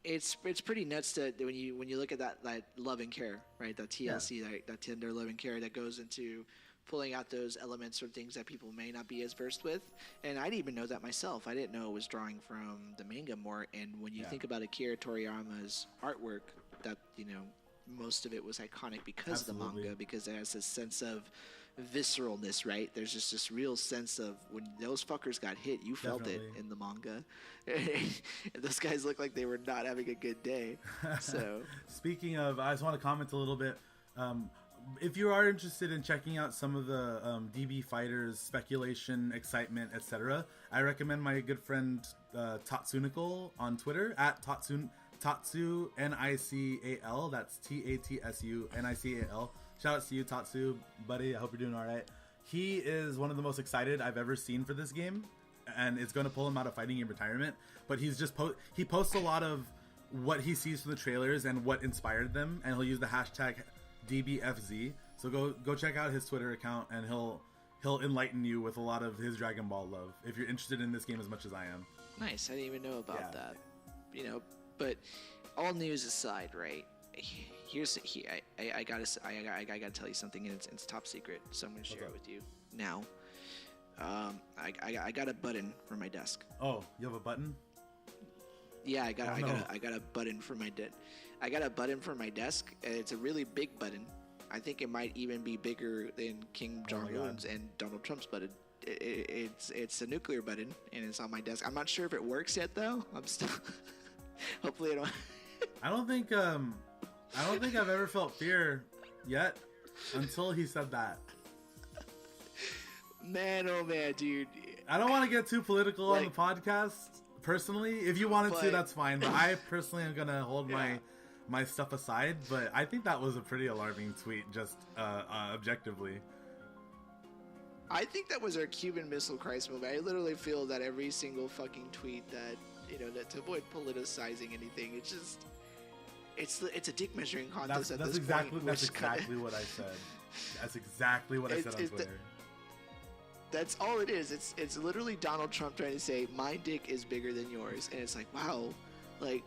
it's pretty nuts to when you look at that love and care, right? That TLC, that tender love and care that goes into pulling out those elements or things that people may not be as versed with. And I didn't even know that myself. I didn't know it was drawing from the manga more. And when you think about Akira Toriyama's artwork, that, you know, most of it was iconic because of the manga, because it has this sense of visceralness, right? There's just this real sense of when those fuckers got hit, you felt it in the manga. And those guys looked like they were not having a good day. So speaking of, I just want to comment a little bit. If you are interested in checking out some of the DB Fighters speculation, excitement, etc., I recommend my good friend Tatsunical on Twitter at Tatsu Nical. That's Tatsu Nical. Shout out to you, Tatsu, buddy. I hope you're doing all right. He is one of the most excited I've ever seen for this game, and it's going to pull him out of fighting game retirement. But he's just he posts a lot of what he sees from the trailers and what inspired them, and he'll use the hashtag DBFZ. So go check out his Twitter account, and he'll enlighten you with a lot of his Dragon Ball love if you're interested in this game as much as I am. Nice. I didn't even know about that. You know, but all news aside, right? I gotta tell you something, and it's top secret, so I'm gonna share it with you now. I got a button for my desk. Oh, you have a button? Yeah, I got a button for my I got a button for my desk. It's a really big button. I think it might even be bigger than Kim Jong-un's and Donald Trump's button. It's a nuclear button, and it's on my desk. I'm not sure if it works yet, though. I'm still. Hopefully, I don't. I don't think I've ever felt fear yet until he said that. Man, oh man, dude. I don't want to get too political on the podcast. Personally, if you wanted to, that's fine. But I personally am gonna hold my stuff aside. But I think that was a pretty alarming tweet, just objectively. I think that was our Cuban Missile Crisis movement. I literally feel that every single fucking tweet that, you know, that to avoid politicizing anything, it's just, it's a dick measuring contest at this point. That's exactly what I said. That's exactly what I said on Twitter. That's all it is. It's literally Donald Trump trying to say, my dick is bigger than yours. And it's like, wow, like,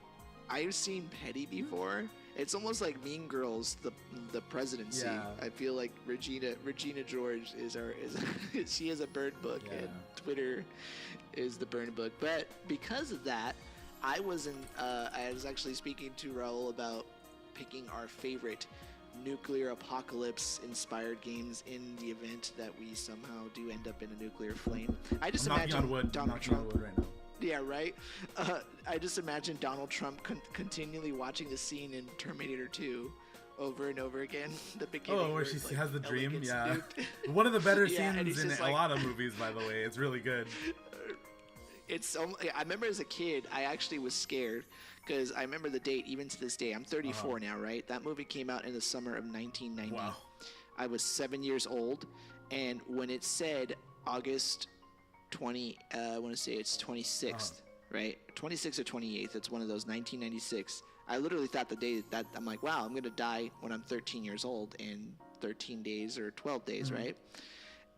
I've seen petty before, It's almost like Mean Girls, the presidency. Yeah. I feel like Regina George is she is a burn book, and Twitter is the burn book. But because of that, I was actually speaking to Raul about picking our favorite nuclear apocalypse inspired games in the event that we somehow do end up in a nuclear flame. I just imagine Donald Trump right now. Yeah, right. I just imagine Donald Trump continually watching the scene in Terminator 2 over and over again. The beginning. Oh, where she like, has the dream. gets Yeah, nuked. one of the better Yeah, and scenes he's in just a lot of movies, by the way. It's really good. I remember as a kid, I actually was scared because I remember the date. Even to this day, I'm 34 now, right? That movie came out in the summer of 1990. Wow. I was 7 years old, and when it said August 20, I want to say it's 26th, right? 26th or 28th. It's one of those 1996. I literally thought the day that I'm like, wow, I'm going to die when I'm 13 years old in 13 days or 12 days, right?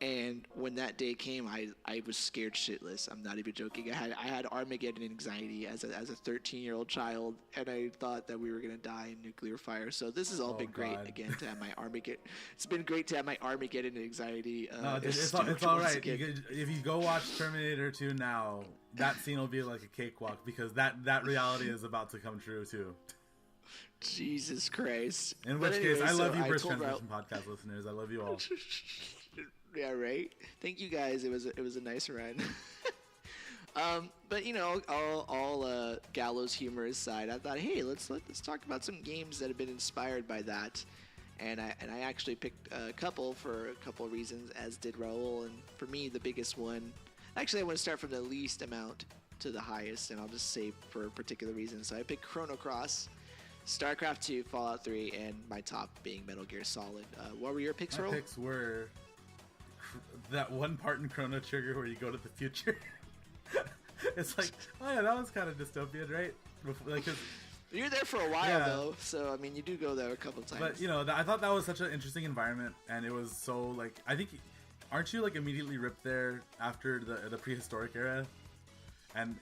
And when that day came, I was scared shitless. I'm not even joking. I had Armageddon anxiety as a 13-year-old child, and I thought that we were gonna die in nuclear fire. So this has all been great again to have my Armageddon. It's been great to have my Armageddon anxiety. No, it's all right. If you go watch Terminator 2 now, that scene will be like a cakewalk because that reality is about to come true too. Jesus Christ. In which case, I love you, Burst Transmission podcast listeners. I love you all. Yeah, right. Thank you guys. It was a nice run. But you know, all gallows humor aside, I thought, hey, let's talk about some games that have been inspired by that. And I actually picked a couple for a couple of reasons, as did Raul. And for me, the biggest one. Actually, I want to start from the least amount to the highest, and I'll just say for a particular reason. So I picked Chrono Cross, StarCraft 2, Fallout 3, and my top being Metal Gear Solid. What were your picks, Raul? My picks were that one part in Chrono Trigger where you go to the future. It's like, oh yeah, that was kind of dystopian, right? Like, you're there for a while though, so I mean, you do go there a couple times. But you know, I thought that was such an interesting environment, and it was so like, I think, aren't you like immediately ripped there after the prehistoric era? And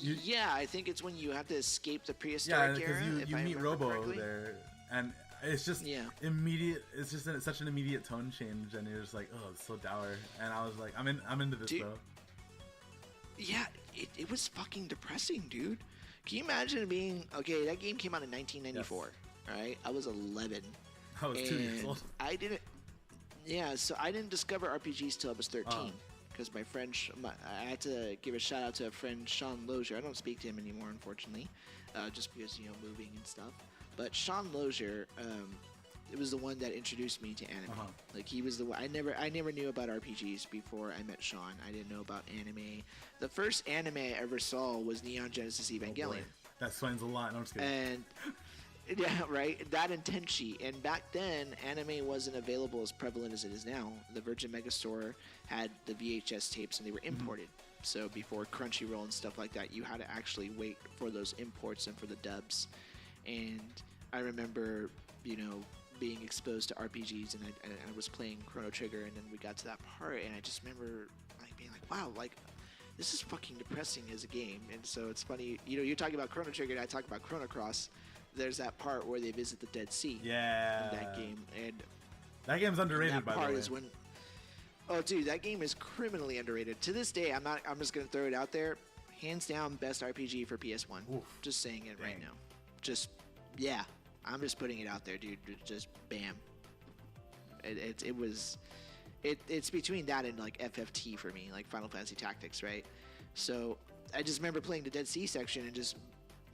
yeah, I think it's when you have to escape the prehistoric era. Yeah, because you meet Robo correctly. There, and it's just immediate. It's just such an immediate tone change, and you're just like, oh, it's so dour. And I was like, I'm into this though. Yeah, it was fucking depressing, dude. Can you imagine being okay? That game came out in 1994. Yes. Right, I was 11. I was 2 years old. I didn't. Yeah, so I didn't discover RPGs till I was 13. Because my friend, I had to give a shout out to a friend, Sean Lozier. I don't speak to him anymore, unfortunately, just because, you know, moving and stuff. But Sean Lozier, it was the one that introduced me to anime. Like, he was the one. I never knew about RPGs before I met Sean. I didn't know about anime. The first anime I ever saw was Neon Genesis Evangelion. Oh boy. That explains a lot. No, I'm just kidding. And yeah, right. That and Tenchi. And back then, anime wasn't available as prevalent as it is now. The Virgin Megastore had the VHS tapes, and they were imported. So before Crunchyroll and stuff like that, you had to actually wait for those imports and for the dubs. And I remember, you know, being exposed to RPGs, and I was playing Chrono Trigger, and then we got to that part, and I just remember like being like, wow, like, this is fucking depressing as a game. And so it's funny, you know, you're talking about Chrono Trigger, and I talk about Chrono Cross. There's that part where they visit the Dead Sea. Yeah. In that game, and that game's underrated, by the way. Is when, oh, dude, that game is criminally underrated. To this day, I'm just gonna throw it out there. Hands down, best RPG for PS1. Oof. Just saying it right now. Just, yeah, I'm just putting it out there, dude. Just bam. It's between that and like FFT for me, like Final Fantasy Tactics, right? So I just remember playing the Dead Sea section and just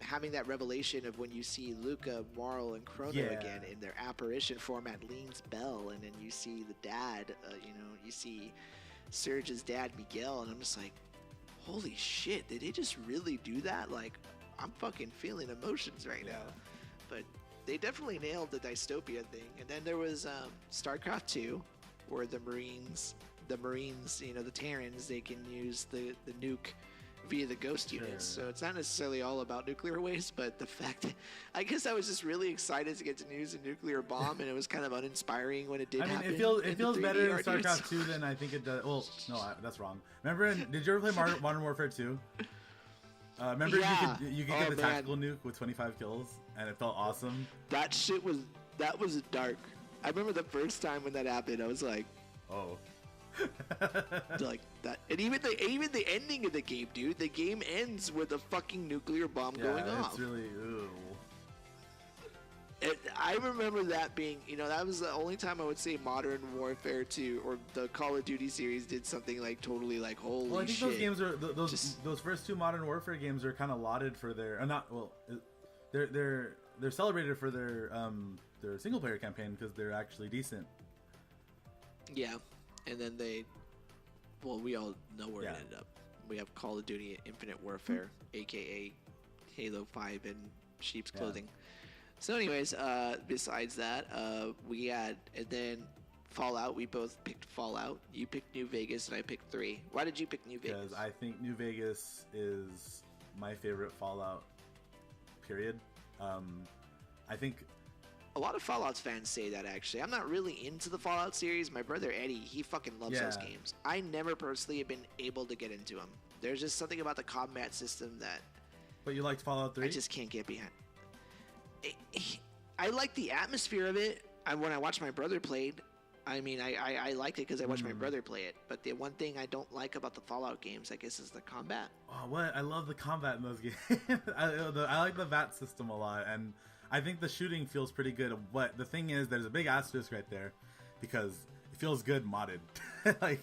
having that revelation of when you see Luca, Marl, and Chrono again in their apparition form at Lean's Bell, and then you see the dad, you know, you see Serge's dad, Miguel, and I'm just like, holy shit, did they just really do that? Like, I'm fucking feeling emotions right now. But they definitely nailed the dystopia thing. And then there was StarCraft 2, where the Marines, you know, the Terrans, they can use the nuke via the ghost units. So it's not necessarily all about nuclear waste, but the fact that I guess I was just really excited to get to use a nuclear bomb, and it was kind of uninspiring when it did happen. It feels better in StarCraft 2 than I think it does. Well, no, that's wrong. Remember, did you ever play Modern Warfare 2? Remember you could get the man. tactical nuke with 25 kills, and it felt awesome. That was dark. I remember the first time when that happened. I was like, oh. like that, and even the ending of the game, dude. The game ends with a fucking nuclear bomb going off. It's really. Ew. I remember that being, that was the only time I would say Modern Warfare 2 or the Call of Duty series did something like totally like holy shit. Well, I think those games are those first two Modern Warfare games are kind of lauded for their they're celebrated for their single player campaign because they're actually decent. Yeah, and then we all know where it ended up. We have Call of Duty Infinite Warfare, aka Halo 5 and sheep's clothing. So anyways, besides that, we had, and then Fallout, we both picked Fallout. You picked New Vegas and I picked 3. Why did you pick New Vegas? Because I think New Vegas is my favorite Fallout, period. I think a lot of Fallout fans say that, actually. I'm not really into the Fallout series. My brother Eddie, he fucking loves those games. I never personally have been able to get into them. There's just something about the combat system that... But you liked Fallout 3? I just can't get behind. I like the atmosphere of it. When I watched my brother played, I mean, I liked it because I watched my brother play it. But the one thing I don't like about the Fallout games, I guess, is the combat. Oh, what? I love the combat in those games. I like the VAT system a lot, and I think the shooting feels pretty good. What the thing is, there's a big asterisk right there, because it feels good modded. Like,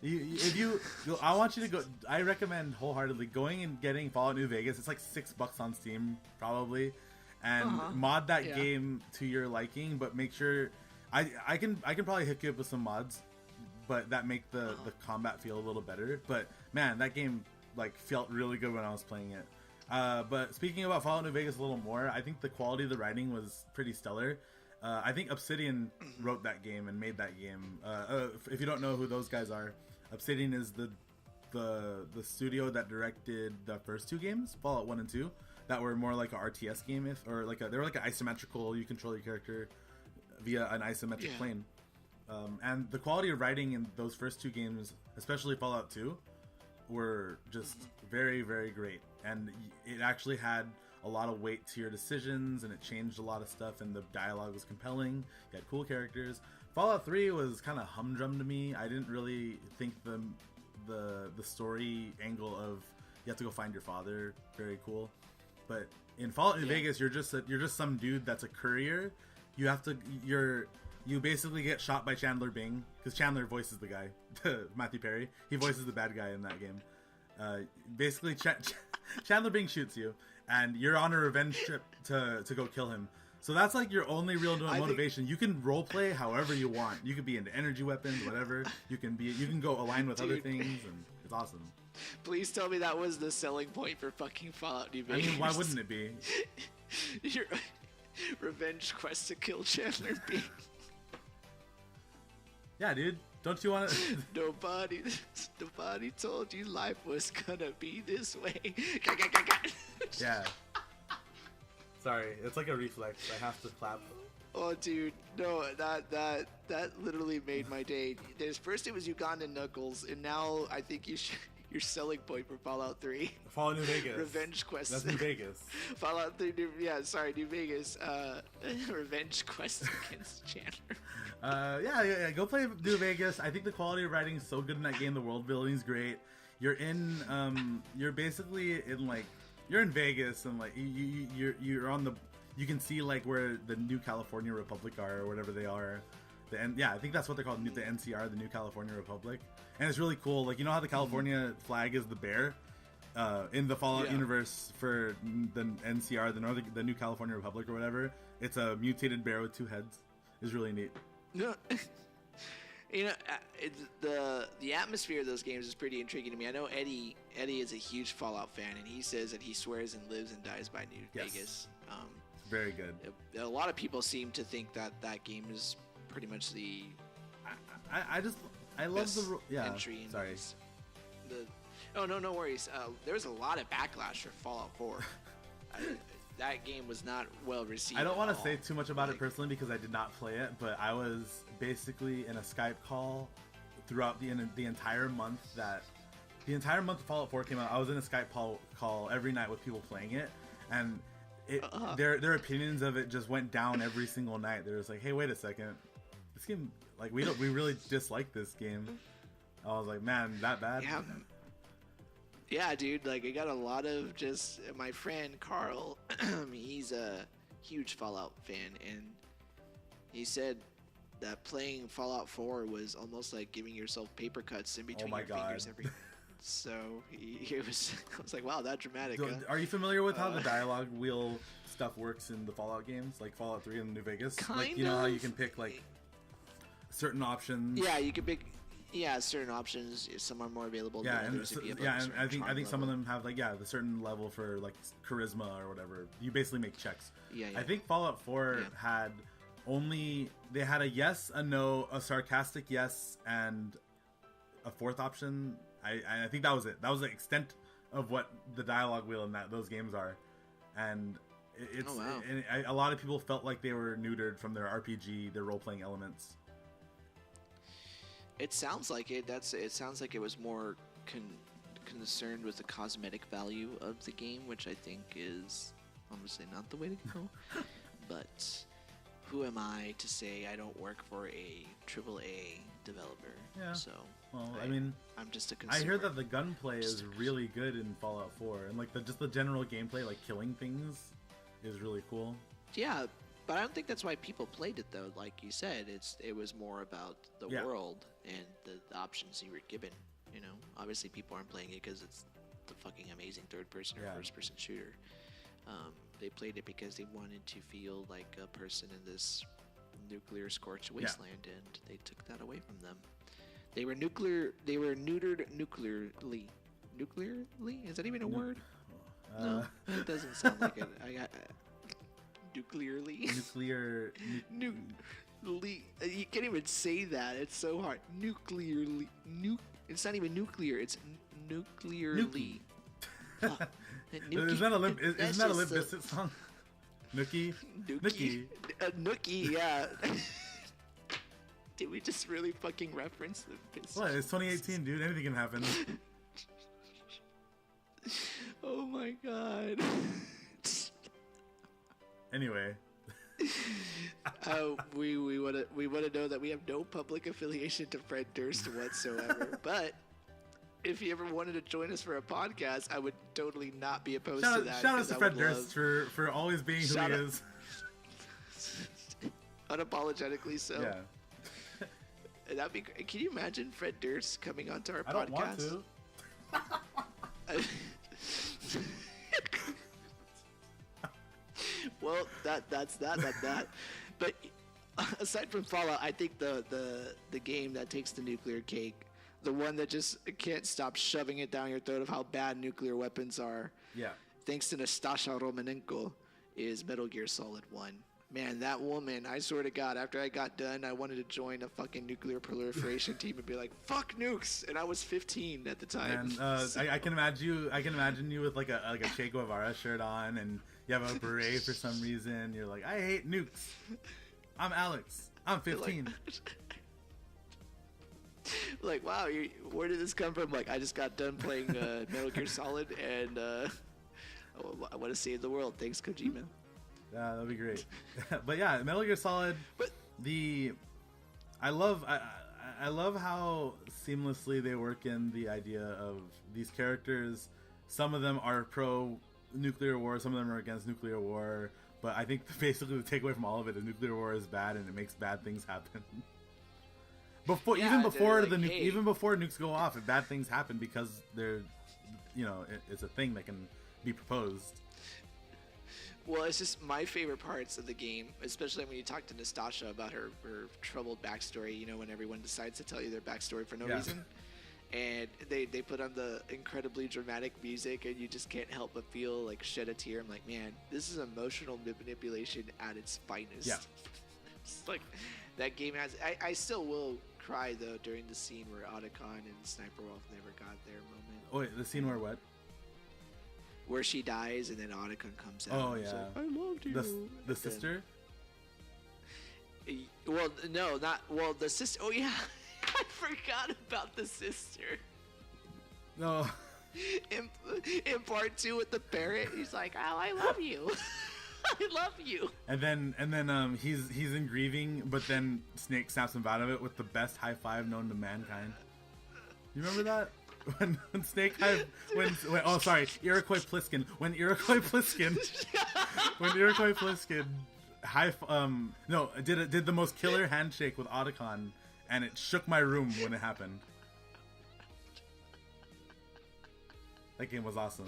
I want you to go. I recommend wholeheartedly going and getting Fallout New Vegas. It's like $6 on Steam, probably. And mod that game to your liking, but make sure I can probably hook you up with some mods, but that make the combat feel a little better. But man, that game like felt really good when I was playing it. But speaking about Fallout New Vegas a little more, I think the quality of the writing was pretty stellar. I think Obsidian wrote that game and made that game. If you don't know who those guys are, Obsidian is the studio that directed the first 2 games, Fallout 1 and 2. That were more like a RTS game, they were like an isometrical. You control your character via an isometric plane, and the quality of writing in those first 2 games, especially Fallout 2, were just very, very great. And it actually had a lot of weight to your decisions, and it changed a lot of stuff. And the dialogue was compelling. You had cool characters. Fallout 3 was kind of humdrum to me. I didn't really think the story angle of you have to go find your father very cool. But in Fallout New Vegas, you're just some dude that's a courier. You basically get shot by Chandler Bing, because Chandler voices the guy, Matthew Perry. He voices the bad guy in that game. Basically, Chandler Bing shoots you, and you're on a revenge trip to go kill him. So that's like your only real motivation. You can roleplay however you want. You could be into energy weapons, whatever. You can go align with other things, and it's awesome. Please tell me that was the selling point for fucking Fallout New Vegas. I mean, why wouldn't it be? Your revenge quest to kill Chandler Bing. Yeah, dude. Don't you want to? Nobody told you life was gonna be this way. Yeah. Sorry, it's like a reflex. I have to clap. Oh, dude, no, that literally made my day. First it was Ugandan Knuckles, and now I think your selling point for Fallout 3. Fallout New Vegas. Revenge quest. That's New Vegas. Fallout 3, New Vegas. Revenge quest against Chandler. Yeah, go play New Vegas. I think the quality of writing is so good in that game. The world building is great. You're basically in like, you're in Vegas, and like you're on the, you can see like where the New California Republic are, or whatever they are. I think that's what they're called, the NCR, the New California Republic. And it's really cool. Like, you know how the California flag is the bear? In the Fallout universe for the NCR, the New California Republic or whatever, it's a mutated bear with 2 heads. It's really neat. No, the atmosphere of those games is pretty intriguing to me. I know Eddie is a huge Fallout fan, and he says that he swears and lives and dies by New Vegas. Very good. A lot of people seem to think that game is pretty much the. I love the entry. Sorry. No worries. There was a lot of backlash for Fallout 4. That game was not well received. I don't want to say too much about it personally because I did not play it, but I was basically in a Skype call throughout the entire month that the entire month of Fallout 4 came out, I was in a Skype call every night with people playing it, and their opinions of it just went down every single night. They were just like, "Hey, wait a second, this game, like, we really dislike this game." I was like, "Man, that bad?" Yeah, dude. Like, I got a lot of just my friend Carl. He's a huge Fallout fan, and he said that playing Fallout 4 was almost like giving yourself paper cuts in between your fingers every. So he was. I was like, wow, that dramatic. Are you familiar with how the dialogue wheel stuff works in the Fallout games, like Fallout 3 and New Vegas? Kind of. You know how you can pick like certain options. Yeah, you can pick. Yeah, certain options. Some are more available than others. And I think some of them have like the certain level for like charisma or whatever. You basically make checks. Yeah. I think Fallout 4 had they had a yes, a no, a sarcastic yes, and a fourth option. I think that was it. That was the extent of what the dialogue wheel in those games are, and it's a lot of people felt like they were neutered from their RPG, their role playing elements. It sounds like it. It sounds like it was more concerned with the cosmetic value of the game, which I think is obviously not the way to go. But who am I to say I don't work for a AAA developer? Yeah. So, well, I'm just a consumer. I hear that the gunplay is really good in Fallout 4, and like just the general gameplay, like killing things, is really cool. Yeah, but I don't think that's why people played it though. Like you said, it was more about the world and the options you were given. You know, obviously people aren't playing it because it's the fucking amazing third-person or first-person shooter. They played it because they wanted to feel like a person in this nuclear scorched wasteland, and they took that away from them. They were neutered nuclearly. Nuclearly? Is that even a word? No, it doesn't sound like it. I got nuclearly. Nuclear. You can't even say that. It's so hard. Nuclearly. It's not even nuclear. It's nuclearly. Isn't that a Limp Bizkit song? Nookie? Nookie, yeah. Did we just really fucking reference the Bizkit? What? It's 2018, dude. Anything can happen. Oh my god. Anyway. We want to know that we have no public affiliation to Fred Durst whatsoever, but if he ever wanted to join us for a podcast, I would totally not be opposed to that. Shout out to Fred Durst for always being who he is. Unapologetically so. Yeah. That'd be great. Can you imagine Fred Durst coming onto our podcast? I don't want to. Well, that's that. But aside from Fallout, I think the game that takes the nuclear cake, the one that just can't stop shoving it down your throat of how bad nuclear weapons are. Yeah. Thanks to Nastasha Romanenko, is Metal Gear Solid 1. Man, that woman, I swear to God, after I got done, I wanted to join a fucking nuclear proliferation team and be like, fuck nukes! And I was 15 at the time. And I can imagine you with like a Che Guevara shirt on, and you have a beret for some reason. You're like, I hate nukes. I'm Alex. I'm 15. Like, wow, where did this come from? Like, I just got done playing Metal Gear Solid, and I want to save the world. Thanks, Kojima. Yeah, that'd be great. But yeah, Metal Gear Solid. But I love how seamlessly they work in the idea of these characters. Some of them are pro nuclear war, some of them are against nuclear war. But I think basically the takeaway from all of it is nuclear war is bad and it makes bad things happen. Even before nukes go off, bad things happen because they're, it's a thing that can be proposed. Well, it's just my favorite parts of the game, especially when you talk to Nastasha about her troubled backstory, when everyone decides to tell you their backstory for no reason. And they put on the incredibly dramatic music, and you just can't help but feel like shed a tear. I'm like, man, this is emotional manipulation at its finest. Yeah. It's like, that game has... I still will cry, though, during the scene where Otacon and Sniper Wolf never got their moment. Oh, wait, the scene where what? Where she dies and then Otacon comes out. Oh, yeah. Like, I loved you. The sister? Well, no, not... Well, the sister... Oh, yeah. I forgot about the sister. No. In part 2 with the parrot, he's like, "Oh, I love you." I love you. And then he's in grieving, but then Snake snaps him out of it with the best high five known to mankind. You remember that? When Snake when oh sorry, Iroquois Pliskin. When Iroquois Pliskin did the most killer handshake with Otacon, and it shook my room when it happened. That game was awesome.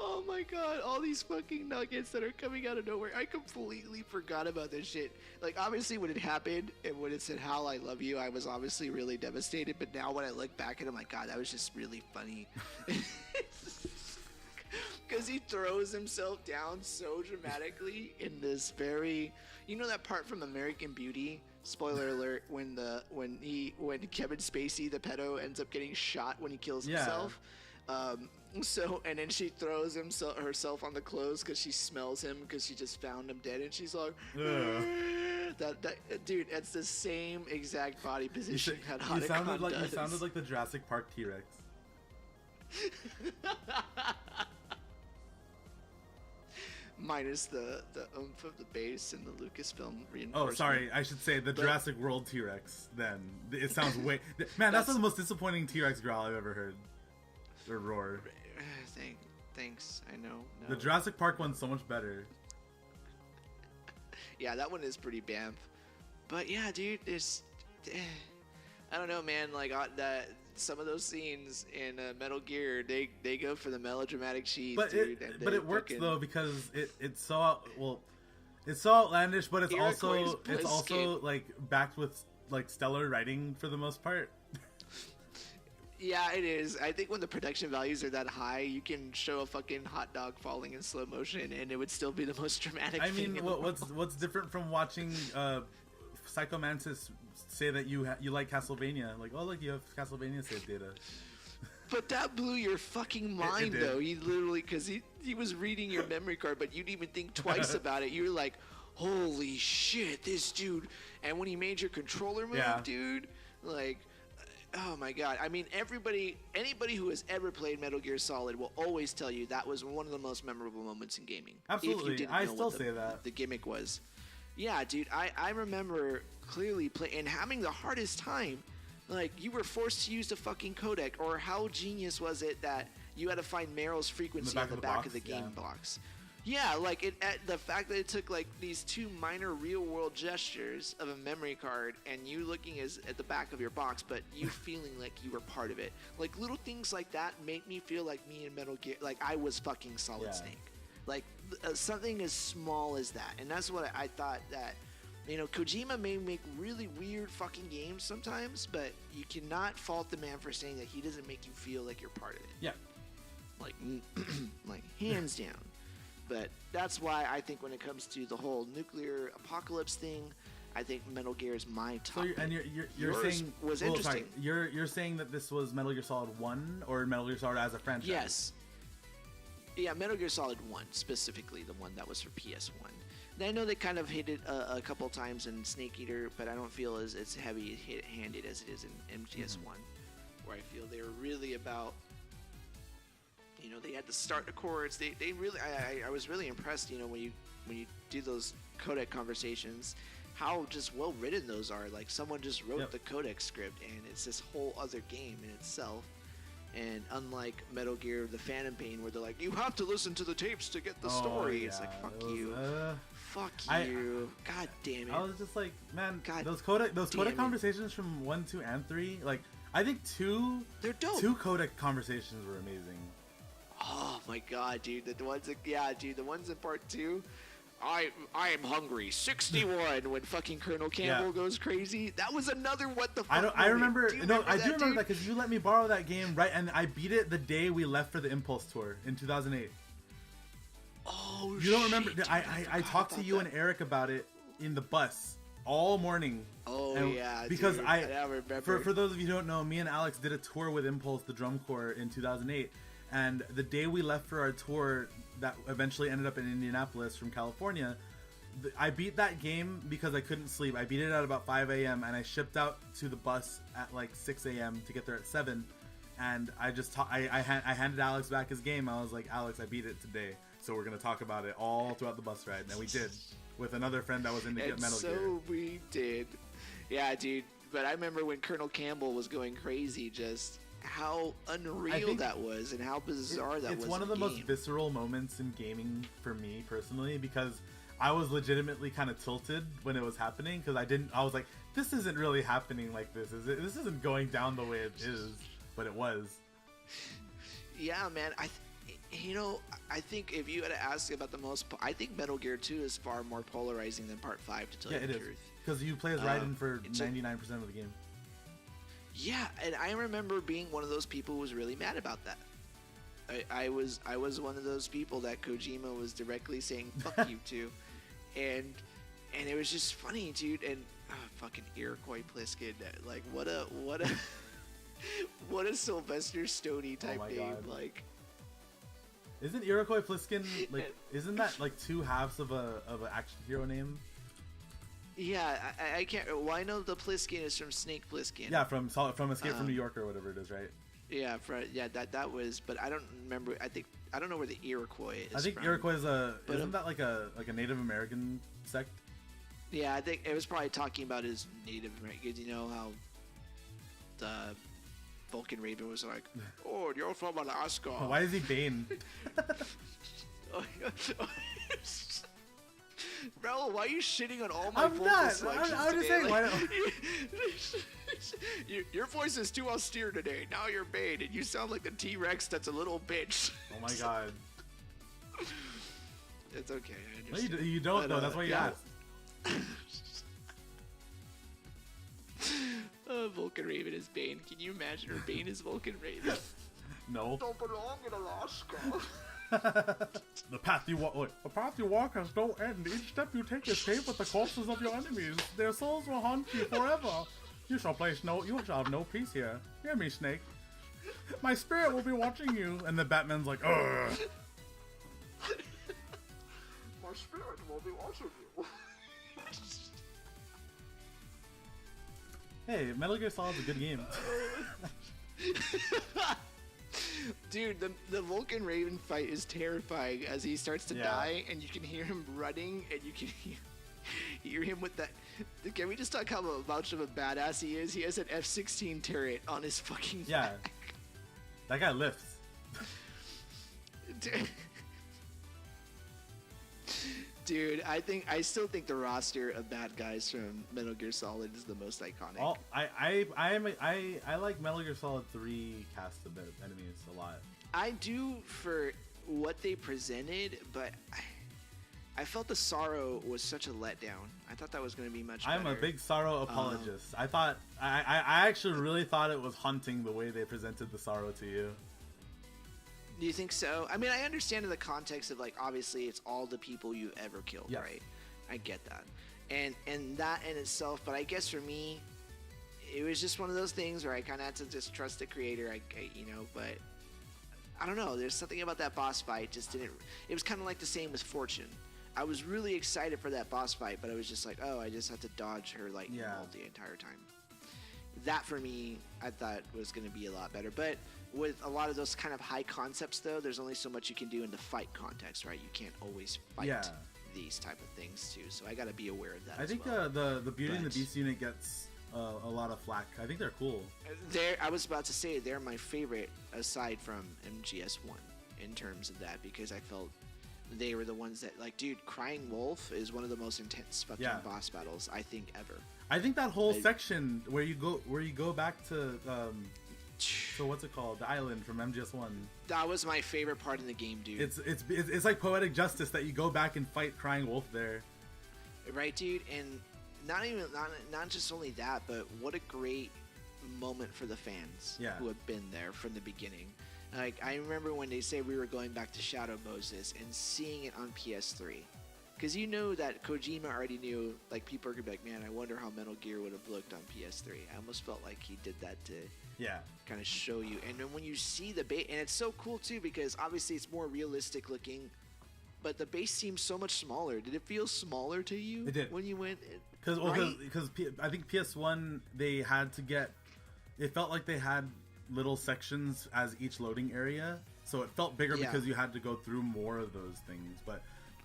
Oh my god, all these fucking nuggets that are coming out of nowhere. I completely forgot about this shit. Like, obviously when it happened and when it said, "Hal, I love you," I was obviously really devastated. But now when I look back at it, I'm like, God, that was just really funny. Because he throws himself down so dramatically in this very... You know that part from American Beauty? Spoiler alert, when Kevin Spacey, the pedo, ends up getting shot when he kills himself. And then she throws herself on the clothes because she smells him because she just found him dead, and she's like, dude, it's the same exact body position. You sounded like the Jurassic Park T-Rex. Minus the oomph of the base and the Lucasfilm reinforcement. Oh, sorry, I should say the Jurassic World T-Rex. Then it sounds way. Man, that's the most disappointing T-Rex growl I've ever heard. Or roar. Thanks. I know. No. The Jurassic Park one's so much better. Yeah, that one is pretty bamf. But yeah, dude, I don't know, man. Like that, some of those scenes in Metal Gear, they go for the melodramatic cheese, dude. But it works though because it's so it's so outlandish, but it's also like backed with like stellar writing for the most part. Yeah, it is. I think when the production values are that high, you can show a fucking hot dog falling in slow motion, and it would still be the most dramatic thing. I mean, what's different from watching Psycho Mantis say that you like Castlevania? Like, oh look, you have Castlevania save data. But that blew your fucking mind, though. He literally, because he was reading your memory card, but you didn't even think twice about it. You were like, holy shit, this dude. And when he made your controller move, dude, like... Oh my god. I mean, anybody who has ever played Metal Gear Solid will always tell you that was one of the most memorable moments in gaming. Absolutely. I still say that. The gimmick was. Yeah, dude, I remember clearly playing and having the hardest time. Like, you were forced to use the fucking codec, or how genius was it that you had to find Meryl's frequency on the back of the game box. Yeah, like the fact that it took like these two minor real-world gestures of a memory card, and you looking at the back of your box, but you feeling like you were part of it. Like little things like that make me feel like me in Metal Gear, like I was fucking Solid Snake. Like something as small as that, and that's what I thought that. You know, Kojima may make really weird fucking games sometimes, but you cannot fault the man for saying that he doesn't make you feel like you're part of it. Yeah. Like, like hands down. But that's why I think when it comes to the whole nuclear apocalypse thing, I think Metal Gear is my top. So you're saying was interesting. Sorry, you're saying that this was Metal Gear Solid 1 or Metal Gear Solid as a franchise? Yes. Yeah, Metal Gear Solid 1 specifically, the one that was for PS1. I know they kind of hit it a couple times in Snake Eater, but I don't feel as heavy-handed as it is in MGS1, where I feel they were really about, you know, they had to start the chords. They really, I was really impressed, you know, when you do those codec conversations, how just well written those are. Like someone just wrote the codec script, and it's this whole other game in itself. And unlike Metal Gear, The Phantom Pain, where they're like, you have to listen to the tapes to get the story. It's like, fuck you. Fuck you. God damn it. I was just like, man, those codec conversations from 1, 2, and 3, like, I think they're dope. 2 codec conversations were amazing. Oh my god, dude. The ones the ones in part 2. I am hungry. 61 when fucking Colonel Campbell goes crazy. That was another what the fuck. I remember. I do remember that because you let me borrow that game, right? And I beat it the day we left for the Impulse tour in 2008. Oh, you don't remember? Dude, I talked to you and Eric about it in the bus all morning. Oh because dude, I remember. For those of you who don't know, me and Alex did a tour with Impulse, the drum corps, in 2008. And the day we left for our tour that eventually ended up in Indianapolis from California, I beat that game because I couldn't sleep. I beat it at about 5 a.m. and I shipped out to the bus at like 6 a.m. to get there at 7. and I handed Alex back his game. I was like, Alex, I beat it today, so we're gonna talk about it all throughout the bus ride, and we did with another friend that was into Metal Gear. So we did, yeah, dude. But I remember when Colonel Campbell was going crazy, just how unreal that was and how bizarre that was. It's one of the most visceral moments in gaming for me personally, because I was legitimately kind of tilted when it was happening, because I was like, this isn't really happening like this, is it? This isn't going down the way it is, but it was. Yeah, man. I think if you had to ask about the most, I think Metal Gear 2 is far more polarizing than Part 5, to tell you the truth. Because you play as Raiden for 99% of the game. Yeah, and I remember being one of those people who was really mad about that. I was one of those people that Kojima was directly saying "fuck you" to, and it was just funny, dude. And fucking Iroquois Pliskin, like what a what a Sylvester Stallone type name, God. Like. Isn't Iroquois Pliskin like? Isn't that like two halves of an action hero name? Yeah, I can't. Well, I know the Pliskin is from Snake Plissken. Yeah, from Escape from New York or whatever it is, right? Yeah, that was. But I don't remember. I don't know where the Iroquois is. I think from. Iroquois is isn't that like a Native American sect? Yeah, I think it was probably talking about his Native American. You know how the Vulcan Raven was like, "Oh, you're from Alaska." Why is he Bane? Raul, why are you shitting on all my vocal selections I'm just saying, like, why not? Your voice is too austere today. Now you're Bane, and you sound like a T-Rex that's a little bitch. Oh my god. It's okay. I No, you don't know. That's why you asked. Vulcan Raven is Bane. Can you imagine her Bane is Vulcan Raven? No. Don't belong in Alaska. The path you walk has no end. Each step you take is paved with the corpses of your enemies. Their souls will haunt you forever. You shall have no peace here. Hear me, Snake. My spirit will be watching you. And the Batman's like, ugh. My spirit will be watching you. Hey, Metal Gear Solid's a good game. Dude, the Vulcan Raven fight is terrifying as he starts to die, and you can hear him running, and you can hear him with that. Can we just talk how much of a badass he is? He has an F-16 turret on his fucking back. That guy lifts. Dude, I still think the roster of bad guys from Metal Gear Solid is the most iconic. I like Metal Gear Solid 3 cast of enemies a lot. I do for what they presented, but I felt the Sorrow was such a letdown. I thought that was going to be much better. I'm a big Sorrow apologist. I actually really thought it was haunting the way they presented the Sorrow to you. Do you think so? I mean, I understand in the context of, like, obviously it's all the people you ever killed, right? I get that. And that in itself, but I guess for me, it was just one of those things where I kind of had to just trust the creator, but I don't know. There's something about that boss fight just didn't... It was kind of like the same with Fortune. I was really excited for that boss fight, but I was just like, oh, I just have to dodge her lightning bolt the entire time. That, for me, I thought was going to be a lot better, but... With a lot of those kind of high concepts, though, there's only so much you can do in the fight context, right? You can't always fight these type of things, too. So I got to be aware of that I think the Beauty and the Beast unit gets a lot of flack. I think they're cool. I was about to say, they're my favorite, aside from MGS1, in terms of that, because I felt they were the ones that, like, dude, Crying Wolf is one of the most intense fucking boss battles, I think, ever. I think that whole section where you go back to... So what's it called? The island from MGS1. That was my favorite part in the game, dude. It's like poetic justice that you go back and fight Crying Wolf there. Right, dude, and not just only that, but what a great moment for the fans who have been there from the beginning. Like, I remember when they say we were going back to Shadow Moses and seeing it on PS3. Because you know that Kojima already knew, like, people are going to be like, man, I wonder how Metal Gear would have looked on PS3. I almost felt like he did that to kind of show you. And then when you see the base, and it's so cool, too, because obviously it's more realistic looking, but the base seems so much smaller. Did it feel smaller to you? It did. When you went? Because I think PS1, they had to get, it felt like they had little sections as each loading area, so it felt bigger because you had to go through more of those things. But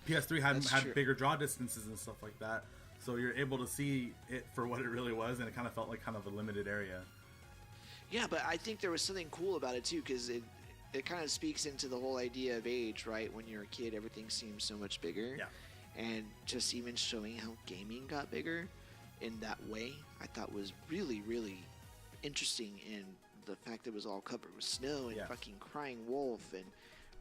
PS3 had bigger draw distances and stuff like that, so you're able to see it for what it really was, and it kind of felt like kind of a limited area. Yeah, but I think there was something cool about it too, because it kind of speaks into the whole idea of age, right? When you're a kid, everything seems so much bigger. Yeah. And just even showing how gaming got bigger in that way, I thought was really, really interesting. And the fact that it was all covered with snow and fucking crying wolf, and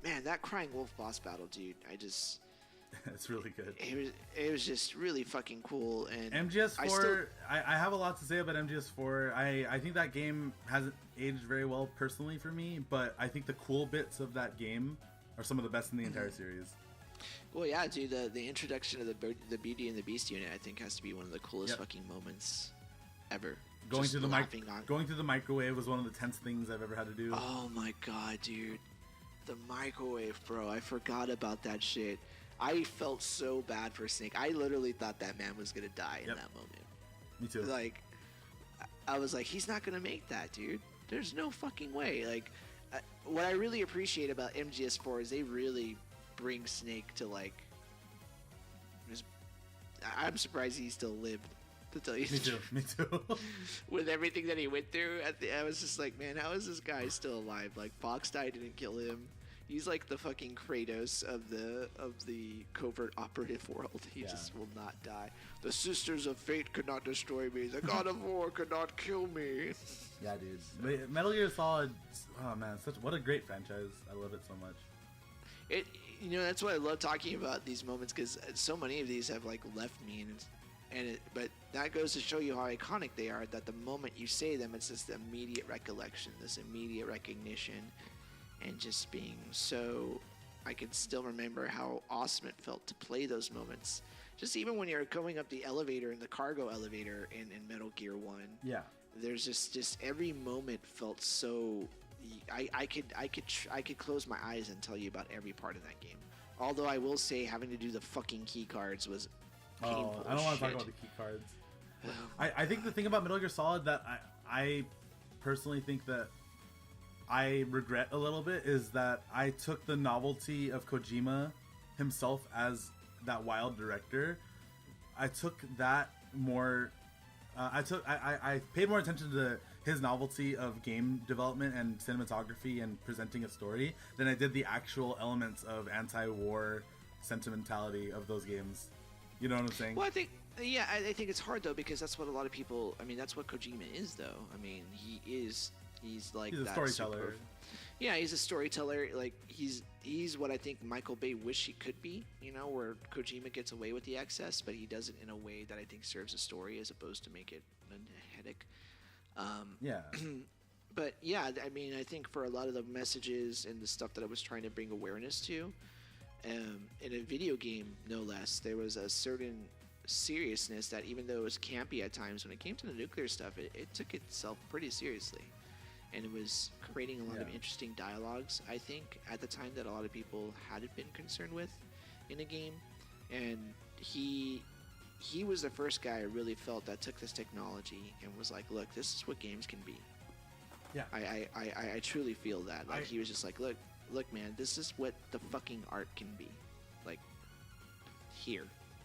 man, that crying wolf boss battle, dude, it's really good. It was just really fucking cool. And MGS4, I have a lot to say about MGS4. I think that game hasn't aged very well personally for me, but I think the cool bits of that game are some of the best in the entire series. Well, yeah, dude, the introduction of the Beauty and the Beast unit, I think, has to be one of the coolest fucking moments ever. Going through the microwave was one of the tense things I've ever had to do. Oh my god, dude. The microwave, bro. I forgot about that shit. I felt so bad for Snake. I literally thought that man was gonna die in that moment. Me too. Like, I was like, he's not gonna make that, dude. There's no fucking way. Like, what I really appreciate about MGS4 is they really bring Snake to, like, I'm surprised he still lived, to tell you the truth. Me too. With everything that he went through, I was just like, man, how is this guy still alive? Like, Foxdie didn't kill him. He's like the fucking Kratos of the covert operative world. He just will not die. The Sisters of Fate could not destroy me. The God of War could not kill me. Yeah, dude. Metal Gear Solid. Oh man, what a great franchise. I love it so much. That's why I love talking about these moments, because so many of these have like left me, but that goes to show you how iconic they are. That the moment you say them, it's just the immediate recollection, this immediate recognition. And just being so, I can still remember how awesome it felt to play those moments. Just even when you're going up the elevator in the cargo elevator in Metal Gear 1. Yeah. There's just every moment felt so. I could close my eyes and tell you about every part of that game. Although I will say having to do the fucking key cards was painful. I don't want to talk about the key cards. I think the thing about Metal Gear Solid that I personally think that I regret a little bit is that I took the novelty of Kojima himself as that wild director. I took that more. I paid more attention to his novelty of game development and cinematography and presenting a story than I did the actual elements of anti-war sentimentality of those games. You know what I'm saying? Well, I think it's hard though, because that's what a lot of people. I mean, that's what Kojima is, though. I mean, he's like he's a storyteller. Yeah, he's a storyteller. Like he's what I think Michael Bay wished he could be. Where Kojima gets away with the excess, but he does it in a way that I think serves a story as opposed to make it a headache. Yeah. But yeah, I mean, I think for a lot of the messages and the stuff that I was trying to bring awareness to, in a video game, no less, there was a certain seriousness that, even though it was campy at times, when it came to the nuclear stuff, it took itself pretty seriously. And it was creating a lot of interesting dialogues, I think, at the time that a lot of people hadn't been concerned with in a game. And he was the first guy I really felt that took this technology and was like, look, this is what games can be. Yeah. I truly feel that. Like, he was just like, look, man, this is what the fucking art can be. Like, here,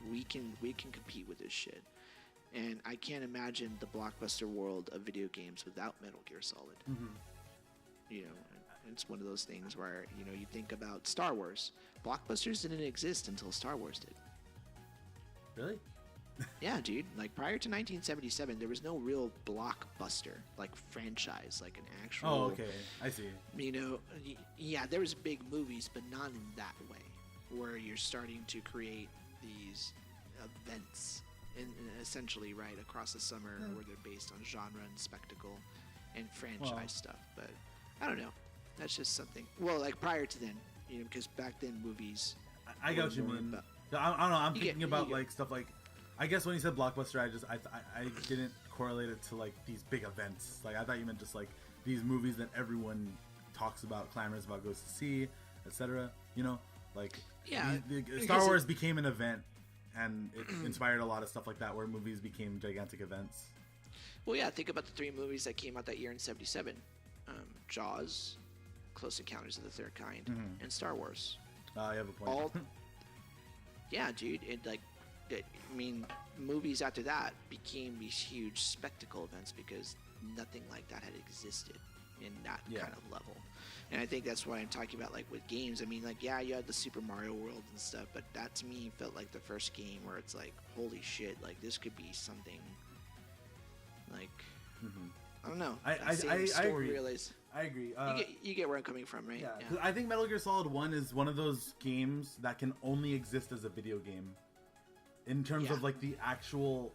we can compete with this shit. And I can't imagine the blockbuster world of video games without Metal Gear Solid. Mm-hmm. It's one of those things where, you think about Star Wars. Blockbusters didn't exist until Star Wars did. Really? Yeah, dude. Like, prior to 1977, there was no real blockbuster, like, franchise, like an actual... Oh, okay. I see. Yeah, there was big movies, but not in that way, where you're starting to create these events, and essentially, right, across the summer, where they're based on genre and spectacle and franchise stuff. But, I don't know. That's just something... Well, like, prior to then, because back then, movies... I get what you mean. I don't know. I'm thinking about, like, stuff like... I guess when you said blockbuster, I didn't correlate it to like these big events. Like I thought you meant just like these movies that everyone talks about, clamors about, goes to see, etc. Like Star Wars became an event, and it inspired a lot of stuff like that, where movies became gigantic events. Well, yeah, think about the 3 movies that came out that year in '77. Jaws, Close Encounters of the Third Kind, and Star Wars. I have a point. All, yeah, dude. Movies after that became these huge spectacle events because nothing like that had existed in that kind of level. And I think that's what I'm talking about, like with games. I mean, like, yeah, you had the Super Mario World and stuff, but that to me felt like the first game where it's like, holy shit, like this could be something. Like, I don't know. I agree. Realize. I agree. You get where I'm coming from, right? Yeah. I think Metal Gear Solid 1 is one of those games that can only exist as a video game. In terms of like the actual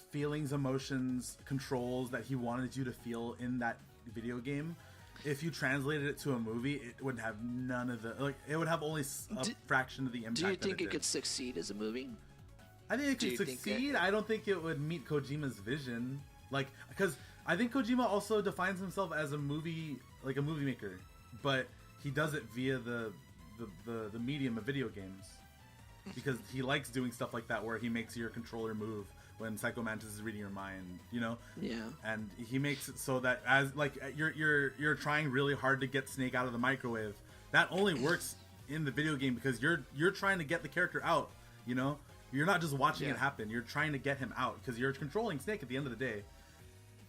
feelings, emotions, controls that he wanted you to feel in that video game. If you translated it to a movie, it would have none of the it would have only a fraction of the impact. Do you think it could succeed as a movie? I think it could succeed. I don't think it would meet Kojima's vision. Like, because I think Kojima also defines himself as a movie maker, but he does it via the medium of video games. Because he likes doing stuff like that where he makes your controller move when Psycho Mantis is reading your mind, you know? Yeah. And he makes it so that as like you're trying really hard to get Snake out of the microwave. That only works in the video game because you're trying to get the character out, you know? You're not just watching it happen. You're trying to get him out because you're controlling Snake at the end of the day.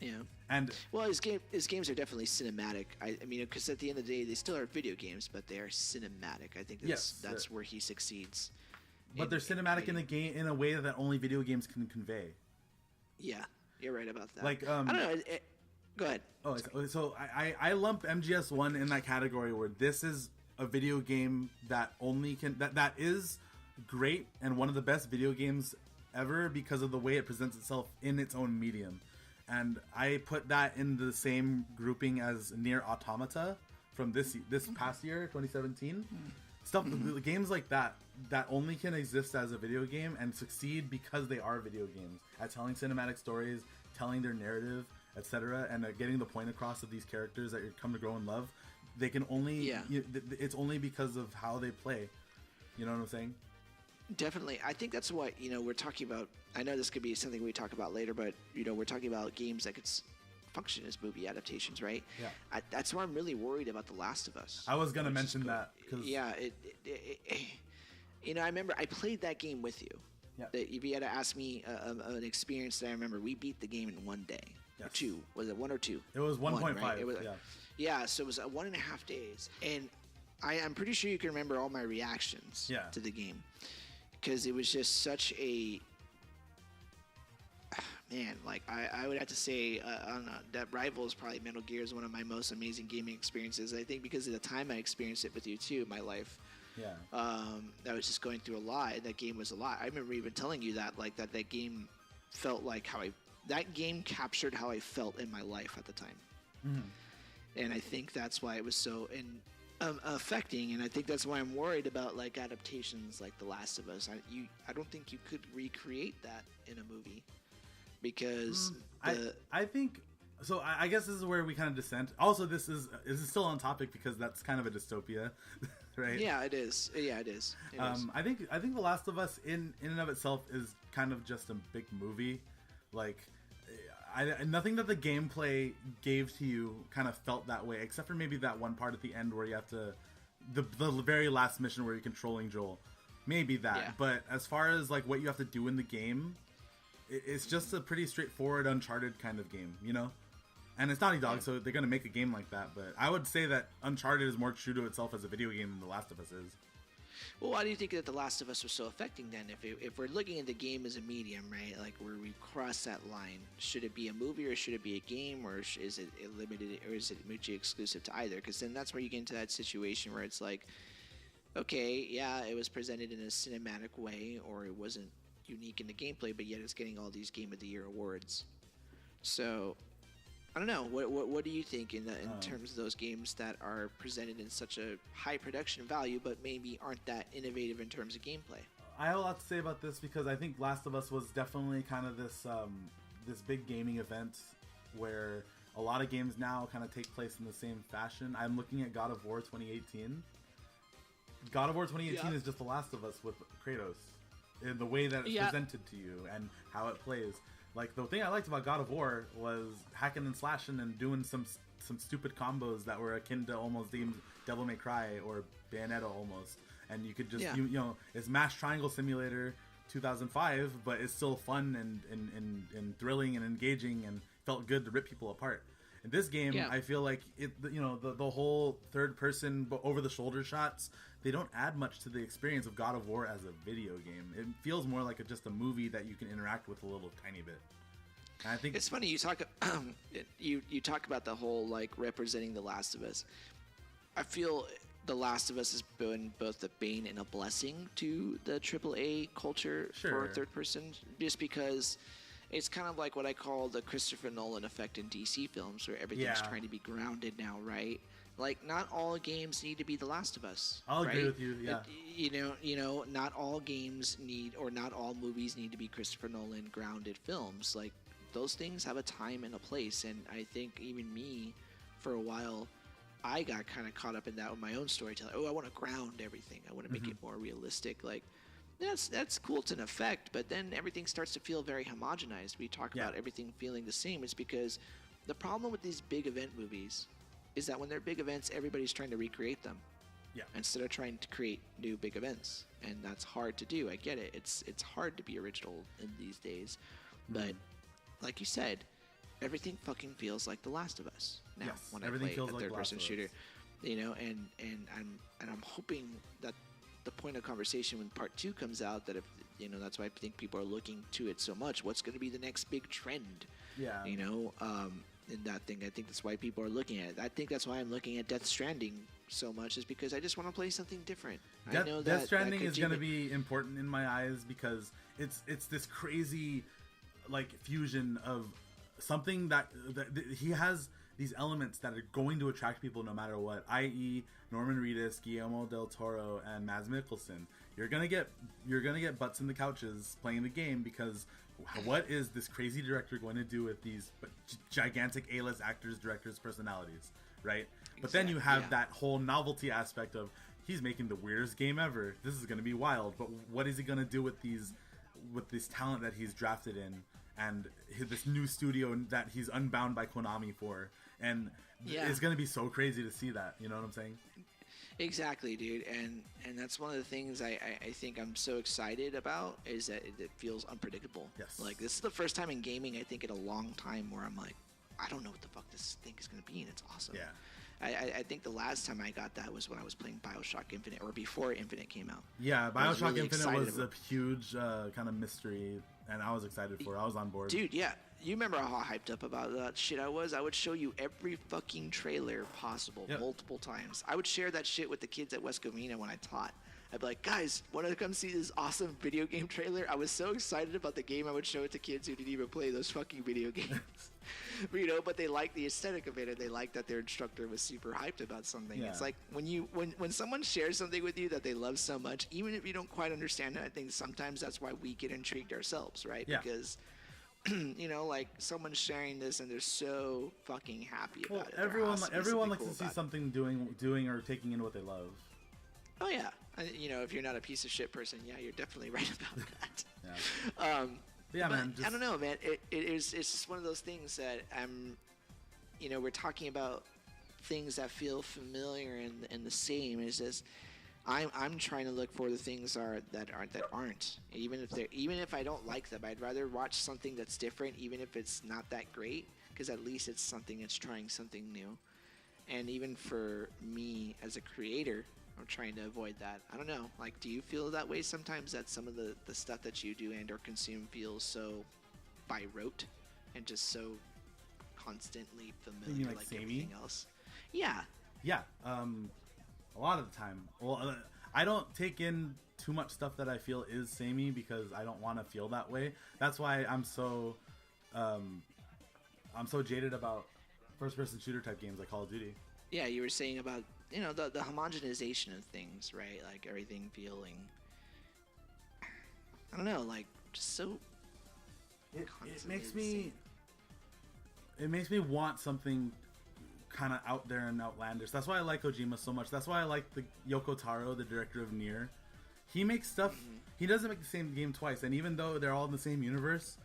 Yeah. And well, his games are definitely cinematic. I mean, because at the end of the day, they still are video games, but they are cinematic. I think that's where he succeeds. But they're cinematic in a game in a way that only video games can convey. Yeah, you're right about that. Like, I don't know. Go ahead. Oh, so I lump MGS1 in that category where this is a video game that only can that is great and one of the best video games ever because of the way it presents itself in its own medium. And I put that in the same grouping as Nier Automata from this past year, 2017. Games like that only can exist as a video game and succeed because they are video games at telling cinematic stories, telling their narrative, etc., and getting the point across of these characters that you come to grow and love. They can only it's only because of how they play. You know what I'm saying? Definitely. I think that's what, we're talking about. I know this could be something we talk about later, but, we're talking about games that could function as movie adaptations, right? Yeah. That's why I'm really worried about The Last of Us. I was going to mention that. Yeah. I remember I played that game with you. Yeah. If you had to ask me an experience that I remember, we beat the game in one day. Yes. Or two. Was it 1 or 2? It was 1.5. Right? Yeah, so it was 1.5 days. And I'm pretty sure you can remember all my reactions to the game. Because it was just such a... Man, like, I would have to say, I don't know, that rivals probably Metal Gear is one of my most amazing gaming experiences. I think because of the time I experienced it with you, too, in my life. Yeah. I was just going through a lot. That game was a lot. I remember even telling you that, like, that game felt like that game captured how I felt in my life at the time. Mm-hmm. And I think that's why it was so affecting, and I think that's why I'm worried about, like, adaptations like The Last of Us. I don't think you could recreate that in a movie. Because I think so. I guess this is where we kind of dissent. Also, this is still on topic because that's kind of a dystopia, right? Yeah, it is. Yeah, it is. I think The Last of Us in and of itself is kind of just a big movie. Like, nothing that the gameplay gave to you kind of felt that way, except for maybe that one part at the end where you have to the very last mission where you're controlling Joel. Maybe that. Yeah. But as far as like what you have to do in the game, it's just a pretty straightforward Uncharted kind of game, you know? And it's Naughty Dog, so they're going to make a game like that. But I would say that Uncharted is more true to itself as a video game than The Last of Us is. Well, why do you think that The Last of Us was so affecting then? If we're looking at the game as a medium, right, like where we cross that line, should it be a movie or should it be a game, or is it limited, or is it mutually exclusive to either? Because then that's where you get into that situation where it's like, okay, yeah, it was presented in a cinematic way, or it wasn't unique in the gameplay, but yet it's getting all these Game of the Year awards. So I don't know. What do you think in terms of those games that are presented in such a high production value, but maybe aren't that innovative in terms of gameplay? I have a lot to say about this because I think Last of Us was definitely kind of this big gaming event where a lot of games now kind of take place in the same fashion. I'm looking at God of War 2018. God of War 2018 is just The Last of Us with Kratos. In the way that it's presented to you and how it plays. Like, the thing I liked about God of War was hacking and slashing and doing some stupid combos that were akin to almost Devil May Cry or Bayonetta almost. And you could just, you know, it's Mash Triangle Simulator 2005, but it's still fun and thrilling and engaging and felt good to rip people apart. In this game, I feel like the whole third person over the shoulder shots, they don't add much to the experience of God of War as a video game. It feels more like just a movie that you can interact with a little tiny bit. And I think it's funny you talk you talk about the whole like representing The Last of Us. I feel The Last of Us has been both a bane and a blessing to the AAA culture for third person, just because it's kind of like what I call the Christopher Nolan effect in DC films, where everything's trying to be grounded now, right? Like, not all games need to be The Last of Us. I'll agree with you. Yeah. You know, not all games need, or not all movies need to be Christopher Nolan grounded films. Like, those things have a time and a place, and I think even me, for a while, I got kind of caught up in that with my own storytelling. Oh, I want to ground everything. I want to make it more realistic. Like, that's cool to an effect, but then everything starts to feel very homogenized. We talk about everything feeling the same. It's because the problem with these big event movies is that when they're big events, everybody's trying to recreate them. Yeah. Instead of trying to create new big events. And that's hard to do. I get it. It's hard to be original in these days. But like you said, everything fucking feels like The Last of Us now when I play a third person shooter. You know, and I'm hoping that the point of conversation when part 2 comes out, that if that's why I think people are looking to it so much. What's going to be the next big trend? Yeah. You know, in that thing, I think that's why people are looking at it. I think that's why I'm looking at Death Stranding so much, is because I just want to play something different. I know that Death Stranding is going to be important in my eyes because it's this crazy like fusion of something that he has these elements that are going to attract people no matter what, i.e. Norman Reedus, Guillermo del Toro, and Mads Mikkelsen. You're gonna get butts in the couches playing the game, because what is this crazy director going to do with these gigantic A-list actors, directors, personalities, right? But then you have that whole novelty aspect of, he's making the weirdest game ever. This is going to be wild. But what is he going to do with this talent that he's drafted in, and this new studio that he's unbound by Konami for? And it's going to be so crazy to see that. You know what I'm saying? Exactly, dude. And that's one of the things I think I'm so excited about, is that it feels unpredictable. Yes. Like, this is the first time in gaming, I think, in a long time where I'm like, I don't know what the fuck this thing is going to be, and it's awesome. Yeah. I think the last time I got that was when I was playing BioShock Infinite, or before Infinite came out. Yeah, BioShock really Infinite was a huge kind of mystery, and I was excited for it. I was on board. Dude, yeah. You remember how hyped up about that shit I was? I would show you every fucking trailer possible multiple times. I would share that shit with the kids at West Covina when I taught. I'd be like, guys, want to come see this awesome video game trailer? I was so excited about the game, I would show it to kids who didn't even play those fucking video games. But they liked the aesthetic of it, and they liked that their instructor was super hyped about something. Yeah. It's like when someone shares something with you that they love so much, even if you don't quite understand it, I think sometimes that's why we get intrigued ourselves, right? Yeah. Because like, someone's sharing this and they're so fucking happy about it. Everyone likes to see something doing or taking in what they love. Oh yeah, if you're not a piece of shit person, you're definitely right about that. Man. I don't know, man. It's just one of those things that we're talking about things that feel familiar and the same. Is just I'm trying to look for the things that aren't. Even if I don't like them, I'd rather watch something that's different, even if it's not that great, because at least it's something that's trying something new. And even for me as a creator, I'm trying to avoid that. I don't know. Like, do you feel that way sometimes, that some of the stuff that you do and or consume feels so by rote and just so constantly familiar, you mean like everything else? Yeah. Yeah. A lot of the time. Well, I don't take in too much stuff that I feel is samey, because I don't want to feel that way. That's why I'm so jaded about first-person shooter type games like Call of Duty. Yeah, you were saying about the homogenization of things, right? Like, everything feeling, I don't know, like, just so. It makes me want something kind of out there and outlandish. That's why I like Kojima so much. That's why I like the Yoko Taro, the director of Nier. He makes stuff. He doesn't make the same game twice, and even though they're all in the same universe,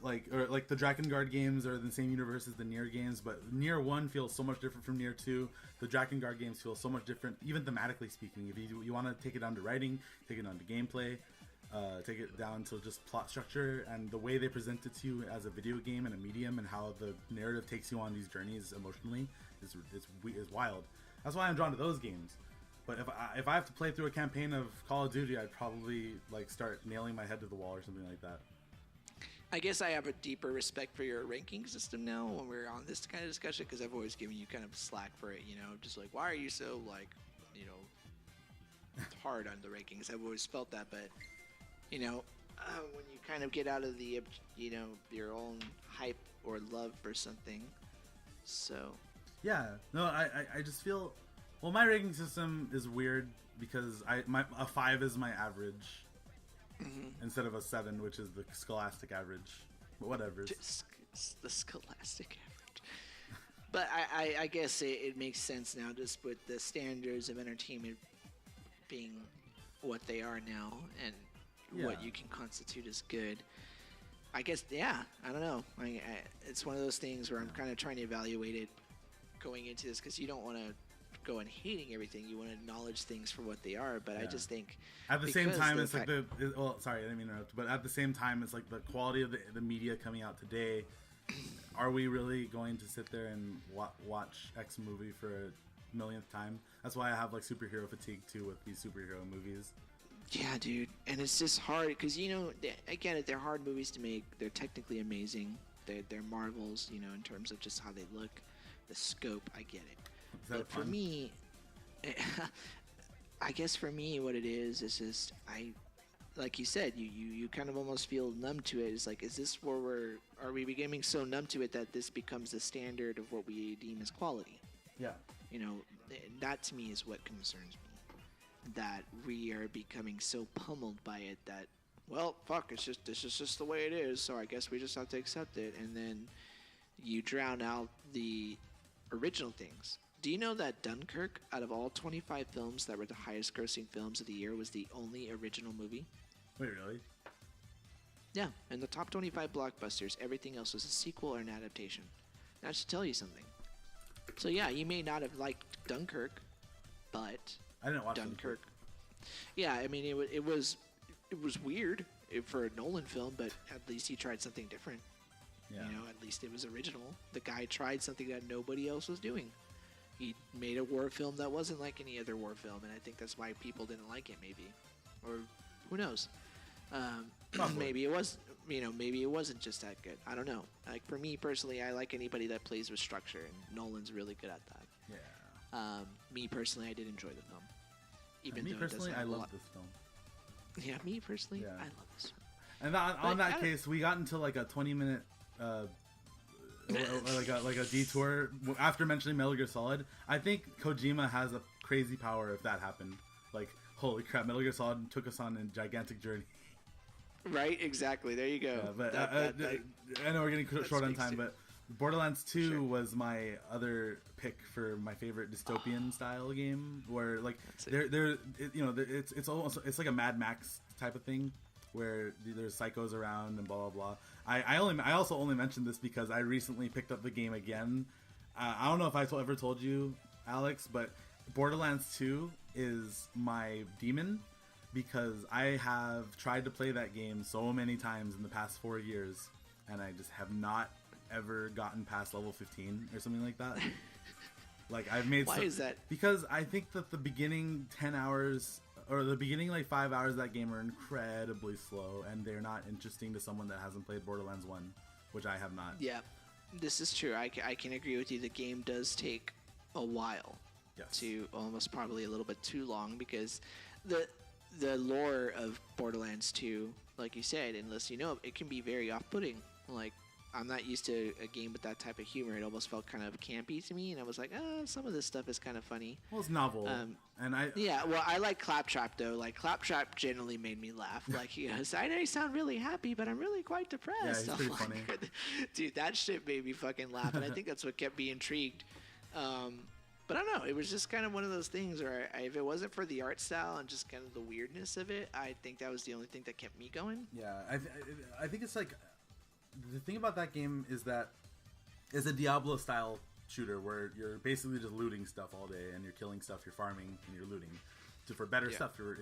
like the Drakengard games are the same universe as the Nier games, but Nier 1 feels so much different from Nier 2. The Drakengard games feel so much different, even thematically speaking. If you want to take it down to writing, take it down to gameplay, take it down to just plot structure and the way they present it to you as a video game and a medium, and how the narrative takes you on these journeys emotionally is wild. That's why I'm drawn to those games. But if I have to play through a campaign of Call of Duty, I'd probably like start nailing my head to the wall or something like that. I guess I have a deeper respect for your ranking system now when we're on this kind of discussion, because I've always given you kind of slack for it, just like, why are you so hard on the rankings? I've always felt that, but when you kind of get out of the your own hype or love for something, so yeah, no, I just feel, well, my ranking system is weird because a 5 is my average. Mm-hmm. Instead of a 7, which is the scholastic average. But whatever. The scholastic average. But I guess it makes sense now, just with the standards of entertainment being what they are now, and what you can constitute as good. I guess, I don't know. It's one of those things where I'm kind of trying to evaluate it going into this, because you don't want to go and hating everything. You want to acknowledge things for what they are, but I just think at the same time it's like sorry, I didn't mean to interrupt, but at the same time it's like the quality of the media coming out today. Are we really going to sit there and watch X movie for a millionth time? That's why I have like superhero fatigue too with these superhero movies. Yeah, dude, and it's just hard because again, they're hard movies to make. They're technically amazing. They're marvels, in terms of just how they look, the scope. I get it. But for me, I guess for me, what it is just like you said, you kind of almost feel numb to it. It's like, is this where are we becoming so numb to it that this becomes the standard of what we deem as quality? Yeah. That to me is what concerns me. That we are becoming so pummeled by it that, well, fuck, this is just the way it is. So I guess we just have to accept it, and then you drown out the original things. Do you know that Dunkirk, out of all 25 films that were the highest grossing films of the year, was the only original movie? Wait, really? Yeah, in the top 25 blockbusters, everything else was a sequel or an adaptation. That should tell you something. So yeah, you may not have liked Dunkirk, but I didn't watch Dunkirk. Yeah, I mean, it was weird for a Nolan film, but at least he tried something different. Yeah. At least it was original. The guy tried something that nobody else was doing. He made a war film that wasn't like any other war film, and I think that's why people didn't like it, maybe. Or who knows? Maybe it was, maybe it wasn't just that good. I don't know. Like, for me personally, I like anybody that plays with structure, and Nolan's really good at that. Yeah. Me personally, I did enjoy the film. Even me though personally, I love this film. Yeah, me personally, I love this film. And on that case, we got into like a 20-minute like a detour after mentioning Metal Gear Solid. I think Kojima has a crazy power if that happened. Like, holy crap, Metal Gear Solid took us on a gigantic journey. Right, exactly. There you go. But I know we're getting short on time, but Borderlands 2 was my other pick for my favorite dystopian style game, where like it's like a Mad Max type of thing, where there's psychos around and blah blah blah. I also only mentioned this because I recently picked up the game again. I don't know if I ever told you, Alex, but Borderlands 2 is my demon because I have tried to play that game so many times in the past 4 years, and I just have not ever gotten past level 15 or something like that. Like, I've made. Why is that? Because I think that the beginning 10 hours or the beginning like 5 hours of that game are incredibly slow, and they're not interesting to someone that hasn't played Borderlands 1, which I have not. Yeah, this is true. I can agree with you. The game does take a while. Yes. To almost probably a little bit too long, because the lore of Borderlands 2, like you said, unless you know, it can be very off-putting. Like, I'm not used to a game with that type of humor. It almost felt kind of campy to me, and I was like, some of this stuff is kind of funny. Well, it's novel, and yeah. Well, I like Claptrap though. Like, Claptrap generally made me laugh. Like, he goes, "I know you sound really happy, but I'm really quite depressed." Yeah, he's pretty funny. Dude, that shit made me fucking laugh, and I think that's what kept me intrigued. But I don't know. It was just kind of one of those things where if it wasn't for the art style and just kind of the weirdness of it, I think that was the only thing that kept me going. Yeah, I think it's like the thing about that game is that it's a Diablo style shooter where you're basically just looting stuff all day, and you're killing stuff, you're farming, and you're looting for better stuff. You're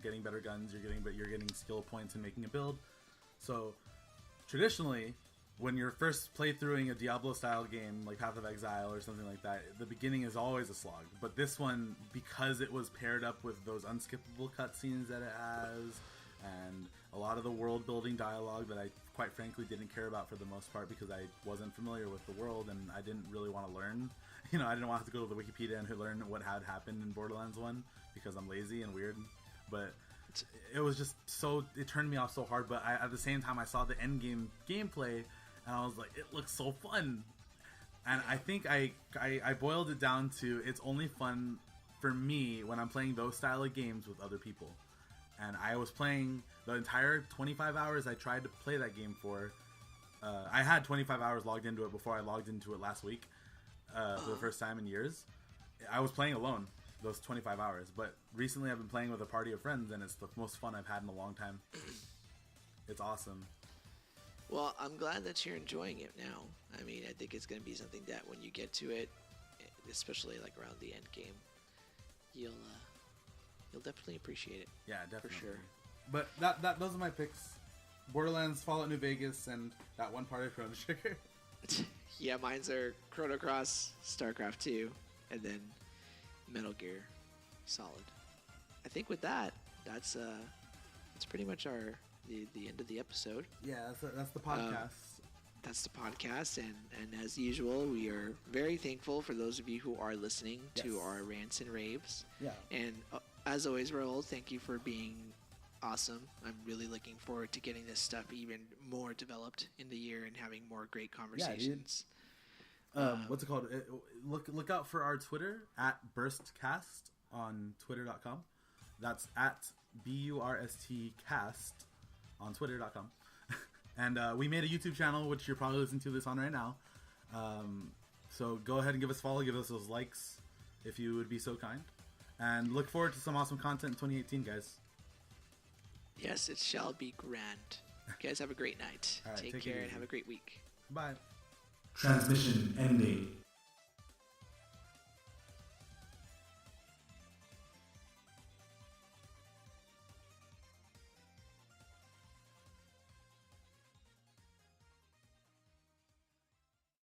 getting better guns, you're getting skill points and making a build. So traditionally, when you're first playthroughing a Diablo style game like Path of Exile or something like that, the beginning is always a slog. But this one, because it was paired up with those unskippable cutscenes that it has, and a lot of the world building dialogue that I quite frankly didn't care about for the most part because I wasn't familiar with the world and I didn't really want to learn. You know, I didn't want to have to go to the Wikipedia and learn what had happened in Borderlands 1 because I'm lazy and weird. But it was just so, it turned me off so hard. But at the same time, I saw the end game gameplay and I was like, it looks so fun. And I think I boiled it down to, it's only fun for me when I'm playing those style of games with other people. And I was playing the entire 25 hours I tried to play that game for. I had 25 hours logged into it before I logged into it last week for the first time in years. I was playing alone those 25 hours, but recently I've been playing with a party of friends, and it's the most fun I've had in a long time. It's awesome. Well, I'm glad that you're enjoying it now. I mean, I think it's going to be something that when you get to it, especially like around the end game, you'll definitely appreciate it. Yeah, definitely. For sure. But those are my picks. Borderlands, Fallout New Vegas, and that one part of Chrono Trigger. Yeah, mine's are Chrono Cross, StarCraft 2, and then Metal Gear Solid. I think with that, that's pretty much the end of the episode. Yeah, that's the podcast. That's the podcast, and as usual, we are very thankful for those of you who are listening to our rants and raves. Yeah. And as always, Raul, thank you for being awesome. I'm really looking forward to getting this stuff even more developed in the year and having more great conversations. Yeah, what's it called? Look out for our Twitter at BurstCast on Twitter.com. That's at BURSTcast on Twitter.com. And we made a YouTube channel, which you're probably listening to this on right now. So go ahead and give us a follow, give us those likes if you would be so kind. And look forward to some awesome content in 2018, guys. Yes, it shall be grand. You guys have a great night. Right, take care and have a great week. Bye. Transmission ending.